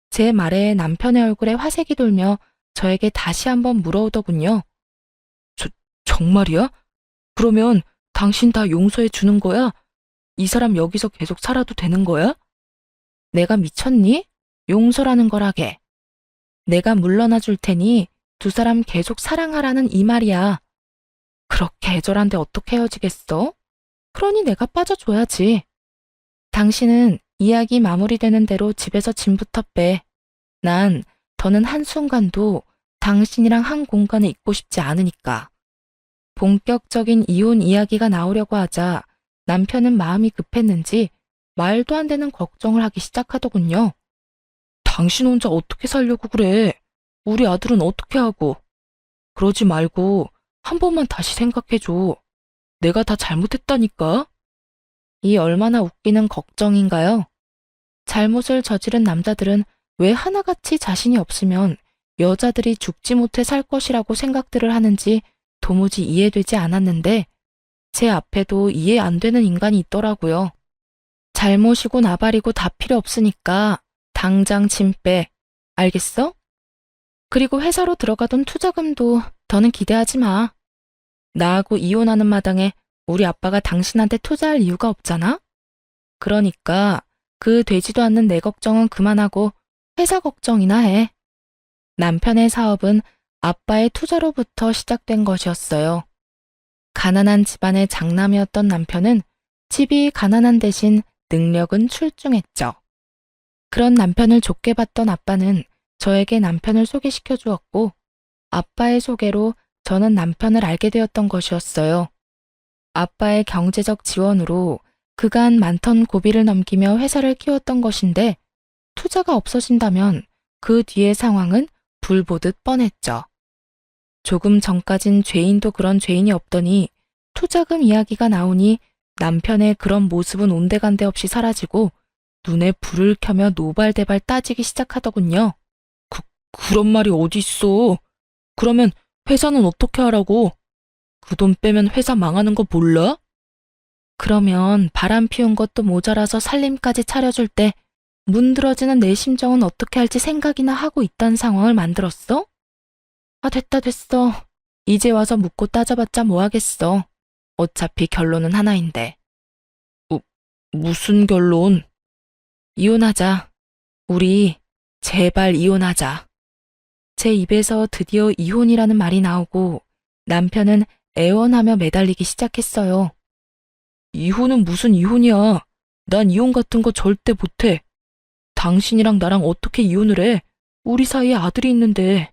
제 말에 남편의 얼굴에 화색이 돌며 저에게 다시 한번 물어오더군요. 정말이야? 그러면 당신 다 용서해 주는 거야? 이 사람 여기서 계속 살아도 되는 거야? 내가 미쳤니? 용서라는 거라게. 내가 물러나 줄 테니 2사람 계속 사랑하라는 이 말이야. 그렇게 애절한데 어떻게 헤어지겠어? 그러니 내가 빠져줘야지. 당신은 이야기 마무리되는 대로 집에서 짐부터 빼. 난 더는 한순간도 당신이랑 한 공간에 있고 싶지 않으니까. 본격적인 이혼 이야기가 나오려고 하자 남편은 마음이 급했는지 말도 안 되는 걱정을 하기 시작하더군요. 당신 혼자 어떻게 살려고 그래? 우리 아들은 어떻게 하고? 그러지 말고 한 번만 다시 생각해줘. 내가 다 잘못했다니까? 이 얼마나 웃기는 걱정인가요? 잘못을 저지른 남자들은 왜 하나같이 자신이 없으면 여자들이 죽지 못해 살 것이라고 생각들을 하는지 도무지 이해되지 않았는데 제 앞에도 이해 안 되는 인간이 있더라고요. 잘못이고 나발이고 다 필요 없으니까 당장 짐 빼. 알겠어? 그리고 회사로 들어가던 투자금도 더는 기대하지 마. 나하고 이혼하는 마당에 우리 아빠가 당신한테 투자할 이유가 없잖아? 그러니까 그 되지도 않는 내 걱정은 그만하고 회사 걱정이나 해. 남편의 사업은 아빠의 투자로부터 시작된 것이었어요. 가난한 집안의 장남이었던 남편은 집이 가난한 대신 능력은 출중했죠. 그런 남편을 좋게 봤던 아빠는 저에게 남편을 소개시켜 주었고 아빠의 소개로 저는 남편을 알게 되었던 것이었어요. 아빠의 경제적 지원으로 그간 많던 고비를 넘기며 회사를 키웠던 것인데 투자가 없어진다면 그 뒤의 상황은 불 보듯 뻔했죠. 조금 전까진 죄인도 그런 죄인이 없더니 투자금 이야기가 나오니 남편의 그런 모습은 온데간데 없이 사라지고 눈에 불을 켜며 노발대발 따지기 시작하더군요. 그런 말이 어디 있어? 그러면 회사는 어떻게 하라고? 그 돈 빼면 회사 망하는 거 몰라? 그러면 바람 피운 것도 모자라서 살림까지 차려줄 때 문드러지는 내 심정은 어떻게 할지 생각이나 하고 있다는 상황을 만들었어? 아, 됐어. 이제 와서 묻고 따져봤자 뭐하겠어. 어차피 결론은 하나인데. 무슨 결론? 이혼하자. 우리 제발 이혼하자. 제 입에서 드디어 이혼이라는 말이 나오고 남편은 애원하며 매달리기 시작했어요. 이혼은 무슨 이혼이야. 난 이혼 같은 거 절대 못해. 당신이랑 나랑 어떻게 이혼을 해? 우리 사이에 아들이 있는데.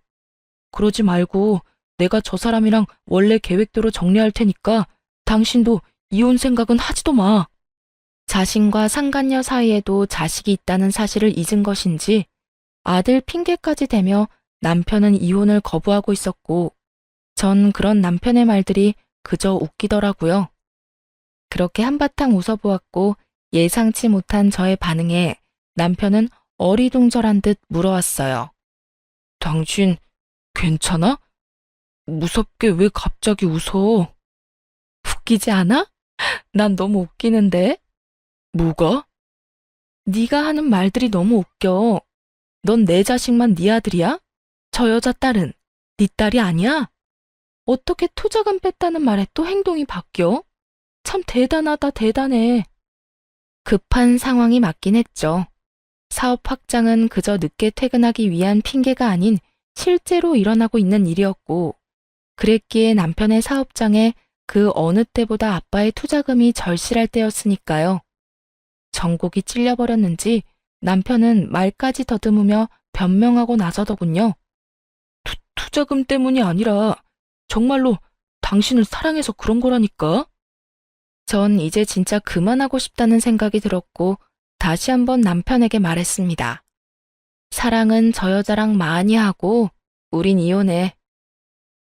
그러지 말고 내가 저 사람이랑 원래 계획대로 정리할 테니까 당신도 이혼 생각은 하지도 마. 자신과 상간녀 사이에도 자식이 있다는 사실을 잊은 것인지 아들 핑계까지 대며 남편은 이혼을 거부하고 있었고 전 그런 남편의 말들이 그저 웃기더라고요. 그렇게 한바탕 웃어보았고 예상치 못한 저의 반응에 남편은 어리둥절한 듯 물어왔어요. 당신 괜찮아? 무섭게 왜 갑자기 웃어? 웃기지 않아? 난 너무 웃기는데. 뭐가? 네가 하는 말들이 너무 웃겨. 넌 내 자식만 네 아들이야? 저 여자 딸은 네 딸이 아니야? 어떻게 투자금 뺐다는 말에 또 행동이 바뀌어? 참 대단하다, 대단해. 급한 상황이 맞긴 했죠. 사업 확장은 그저 늦게 퇴근하기 위한 핑계가 아닌 실제로 일어나고 있는 일이었고, 그랬기에 남편의 사업장에 그 어느 때보다 아빠의 투자금이 절실할 때였으니까요. 전곡이 찔려버렸는지 남편은 말까지 더듬으며 변명하고 나서더군요. 투자금 때문이 아니라 정말로 당신을 사랑해서 그런 거라니까. 전 이제 진짜 그만하고 싶다는 생각이 들었고 다시 한번 남편에게 말했습니다. 사랑은 저 여자랑 많이 하고 우린 이혼해.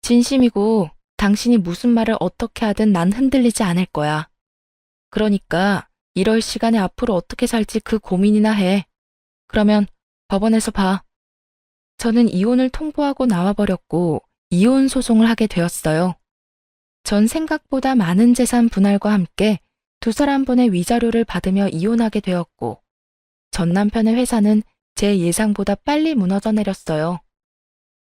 진심이고 당신이 무슨 말을 어떻게 하든 난 흔들리지 않을 거야. 그러니까 이럴 시간에 앞으로 어떻게 살지 그 고민이나 해. 그러면 법원에서 봐. 저는 이혼을 통보하고 나와버렸고 이혼 소송을 하게 되었어요. 전 생각보다 많은 재산 분할과 함께 두 사람분의 위자료를 받으며 이혼하게 되었고 전 남편의 회사는 제 예상보다 빨리 무너져 내렸어요.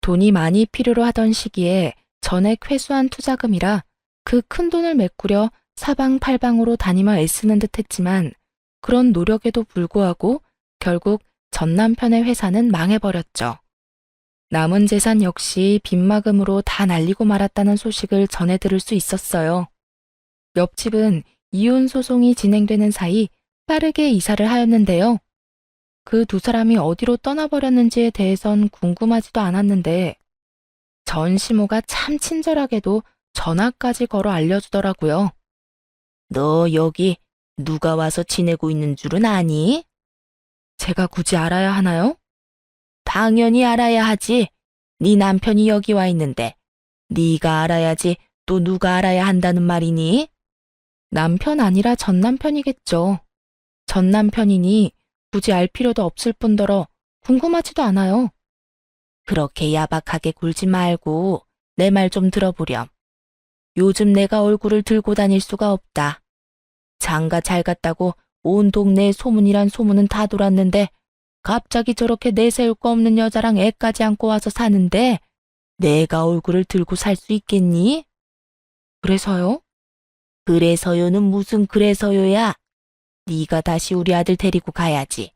돈이 많이 필요로 하던 시기에 전액 회수한 투자금이라 그 큰 돈을 메꾸려 사방팔방으로 다니며 애쓰는 듯 했지만 그런 노력에도 불구하고 결국 전 남편의 회사는 망해버렸죠. 남은 재산 역시 빚마금으로 다 날리고 말았다는 소식을 전해 들을 수 있었어요. 옆집은 이혼 소송이 진행되는 사이 빠르게 이사를 하였는데요. 그 두 사람이 어디로 떠나버렸는지에 대해선 궁금하지도 않았는데 전 시모가 참 친절하게도 전화까지 걸어 알려주더라고요. 너 여기 누가 와서 지내고 있는 줄은 아니? 제가 굳이 알아야 하나요? 당연히 알아야 하지. 네 남편이 여기 와 있는데 네가 알아야지 또 누가 알아야 한다는 말이니? 남편 아니라 전 남편이겠죠. 전 남편이니 굳이 알 필요도 없을 뿐더러 궁금하지도 않아요. 그렇게 야박하게 굴지 말고 내 말 좀 들어보렴. 요즘 내가 얼굴을 들고 다닐 수가 없다. 장가 잘 갔다고 온 동네에 소문이란 소문은 다 돌았는데 갑자기 저렇게 내세울 거 없는 여자랑 애까지 안고 와서 사는데 내가 얼굴을 들고 살 수 있겠니? 그래서요? 그래서요는 무슨 그래서요야. 네가 다시 우리 아들 데리고 가야지.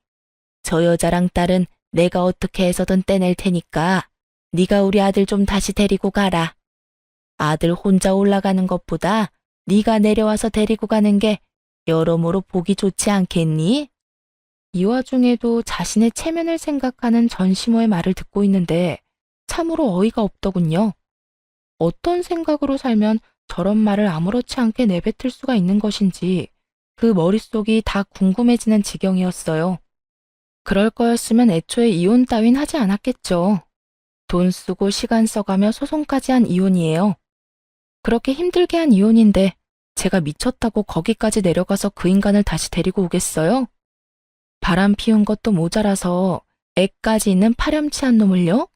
저 여자랑 딸은 내가 어떻게 해서든 떼낼 테니까 네가 우리 아들 좀 다시 데리고 가라. 아들 혼자 올라가는 것보다 네가 내려와서 데리고 가는 게 여러모로 보기 좋지 않겠니? 이 와중에도 자신의 체면을 생각하는 전시모의 말을 듣고 있는데 참으로 어이가 없더군요. 어떤 생각으로 살면 저런 말을 아무렇지 않게 내뱉을 수가 있는 것인지 그 머릿속이 다 궁금해지는 지경이었어요. 그럴 거였으면 애초에 이혼 따윈 하지 않았겠죠. 돈 쓰고 시간 써가며 소송까지 한 이혼이에요. 그렇게 힘들게 한 이혼인데 제가 미쳤다고 거기까지 내려가서 그 인간을 다시 데리고 오겠어요? 바람 피운 것도 모자라서 애까지 있는 파렴치한 놈을요?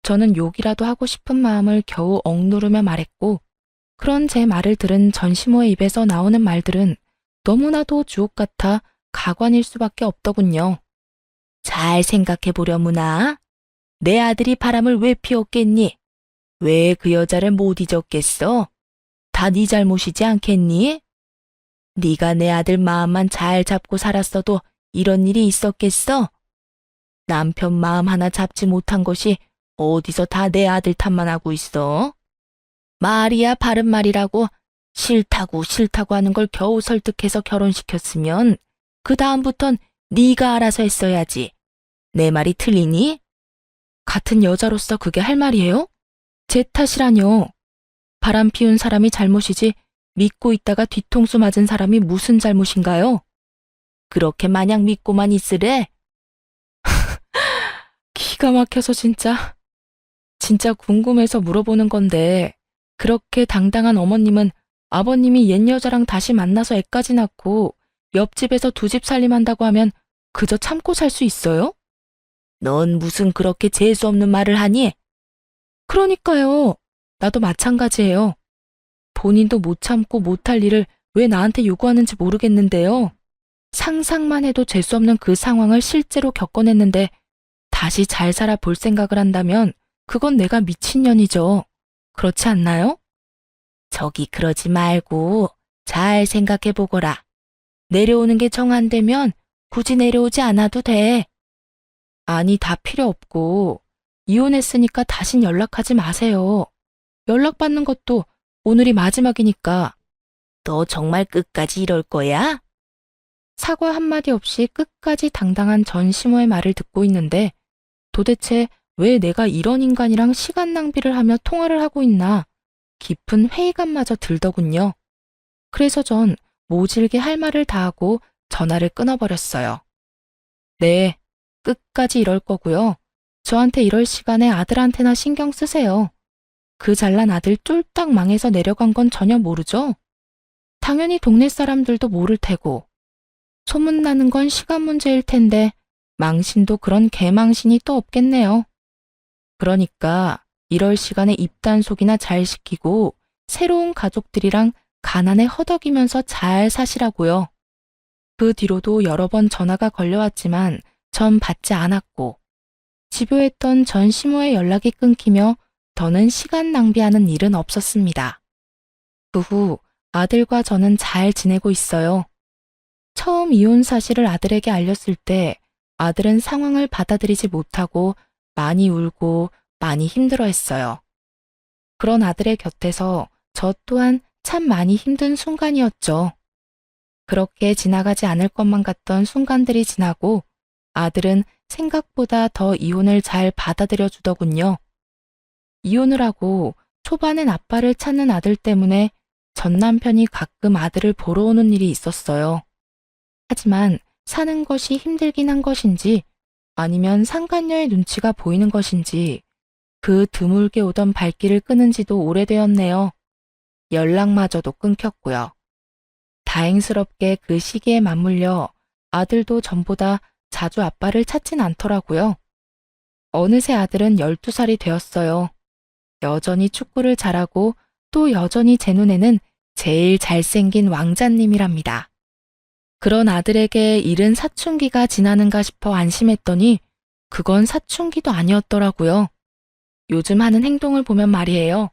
저는 욕이라도 하고 싶은 마음을 겨우 억누르며 말했고, 그런 제 말을 들은 전시모의 입에서 나오는 말들은 너무나도 주옥 같아 가관일 수밖에 없더군요. 잘 생각해보려무나. 내 아들이 바람을 왜 피웠겠니? 왜 그 여자를 못 잊었겠어? 다 네 잘못이지 않겠니? 네가 내 아들 마음만 잘 잡고 살았어도 이런 일이 있었겠어? 남편 마음 하나 잡지 못한 것이 어디서 다 내 아들 탓만 하고 있어? 말이야 바른 말이라고 싫다고 싫다고 하는 걸 겨우 설득해서 결혼시켰으면 그 다음부턴 네가 알아서 했어야지. 내 말이 틀리니? 같은 여자로서 그게 할 말이에요? 제 탓이라뇨. 바람 피운 사람이 잘못이지 믿고 있다가 뒤통수 맞은 사람이 무슨 잘못인가요? 그렇게 마냥 믿고만 있으래? 기가 막혀서 진짜 궁금해서 물어보는 건데 그렇게 당당한 어머님은 아버님이 옛 여자랑 다시 만나서 애까지 낳고 옆집에서 두 집 살림한다고 하면 그저 참고 살 수 있어요? 넌 무슨 그렇게 재수없는 말을 하니? 그러니까요. 나도 마찬가지예요. 본인도 못 참고 못할 일을 왜 나한테 요구하는지 모르겠는데요. 상상만 해도 재수없는 그 상황을 실제로 겪어냈는데 다시 잘 살아 볼 생각을 한다면 그건 내가 미친년이죠. 그렇지 않나요? 저기 그러지 말고 잘 생각해보거라. 내려오는 게 정 안 되면 굳이 내려오지 않아도 돼. 아니, 다 필요 없고 이혼했으니까 다신 연락하지 마세요. 연락받는 것도 오늘이 마지막이니까. 너 정말 끝까지 이럴 거야? 사과 한마디 없이 끝까지 당당한 전시모의 말을 듣고 있는데 도대체 왜 내가 이런 인간이랑 시간 낭비를 하며 통화를 하고 있나 깊은 회의감마저 들더군요. 그래서 전 모질게 할 말을 다 하고 전화를 끊어버렸어요. 네, 끝까지 이럴 거고요. 저한테 이럴 시간에 아들한테나 신경 쓰세요. 그 잘난 아들 쫄딱 망해서 내려간 건 전혀 모르죠? 당연히 동네 사람들도 모를 테고. 소문나는 건 시간 문제일 텐데 망신도 그런 개망신이 또 없겠네요. 그러니까 이럴 시간에 입단속이나 잘 시키고 새로운 가족들이랑 가난에 허덕이면서 잘 사시라고요. 그 뒤로도 여러 번 전화가 걸려왔지만 전 받지 않았고 집요했던 전 시모의 연락이 끊기며 더는 시간 낭비하는 일은 없었습니다. 그 후 아들과 저는 잘 지내고 있어요. 처음 이혼 사실을 아들에게 알렸을 때 아들은 상황을 받아들이지 못하고 많이 울고 많이 힘들어했어요. 그런 아들의 곁에서 저 또한 참 많이 힘든 순간이었죠. 그렇게 지나가지 않을 것만 같던 순간들이 지나고 아들은 생각보다 더 이혼을 잘 받아들여 주더군요. 이혼을 하고 초반엔 아빠를 찾는 아들 때문에 전 남편이 가끔 아들을 보러 오는 일이 있었어요. 하지만 사는 것이 힘들긴 한 것인지 아니면 상간녀의 눈치가 보이는 것인지 그 드물게 오던 발길을 끊은 지도 오래되었네요. 연락마저도 끊겼고요. 다행스럽게 그 시기에 맞물려 아들도 전보다 자주 아빠를 찾진 않더라고요. 어느새 아들은 12살이 되었어요. 여전히 축구를 잘하고 또 여전히 제 눈에는 제일 잘생긴 왕자님이랍니다. 그런 아들에게 이른 사춘기가 지나는가 싶어 안심했더니 그건 사춘기도 아니었더라고요. 요즘 하는 행동을 보면 말이에요.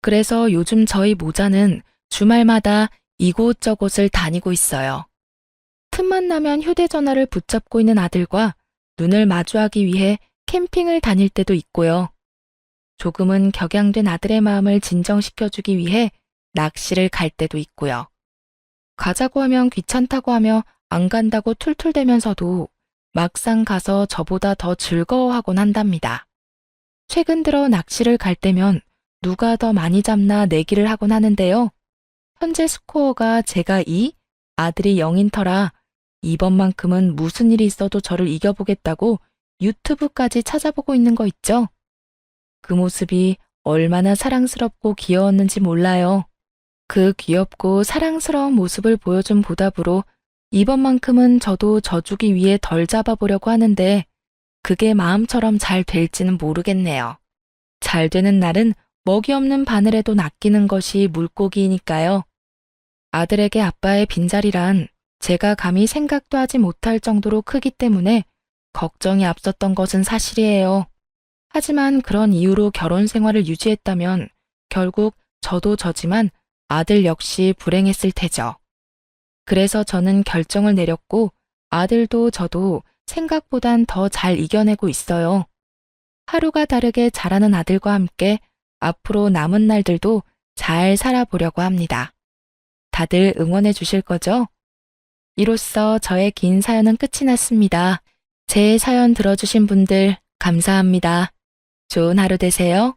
그래서 요즘 저희 모자는 주말마다 이곳저곳을 다니고 있어요. 틈만 나면 휴대전화를 붙잡고 있는 아들과 눈을 마주하기 위해 캠핑을 다닐 때도 있고요. 조금은 격양된 아들의 마음을 진정시켜주기 위해 낚시를 갈 때도 있고요. 가자고 하면 귀찮다고 하며 안 간다고 툴툴대면서도 막상 가서 저보다 더 즐거워하곤 한답니다. 최근 들어 낚시를 갈 때면 누가 더 많이 잡나 내기를 하곤 하는데요. 현재 스코어가 제가 2, 아들이 0인 터라 이번만큼은 무슨 일이 있어도 저를 이겨보겠다고 유튜브까지 찾아보고 있는 거 있죠? 그 모습이 얼마나 사랑스럽고 귀여웠는지 몰라요. 그 귀엽고 사랑스러운 모습을 보여준 보답으로 이번만큼은 저도 져주기 위해 덜 잡아보려고 하는데 그게 마음처럼 잘 될지는 모르겠네요. 잘 되는 날은 먹이 없는 바늘에도 낚이는 것이 물고기이니까요. 아들에게 아빠의 빈자리란 제가 감히 생각도 하지 못할 정도로 크기 때문에 걱정이 앞섰던 것은 사실이에요. 하지만 그런 이유로 결혼 생활을 유지했다면 결국 저도 저지만 아들 역시 불행했을 테죠. 그래서 저는 결정을 내렸고 아들도 저도 생각보단 더 잘 이겨내고 있어요. 하루가 다르게 자라는 아들과 함께 앞으로 남은 날들도 잘 살아보려고 합니다. 다들 응원해 주실 거죠? 이로써 저의 긴 사연은 끝이 났습니다. 제 사연 들어주신 분들 감사합니다. 좋은 하루 되세요.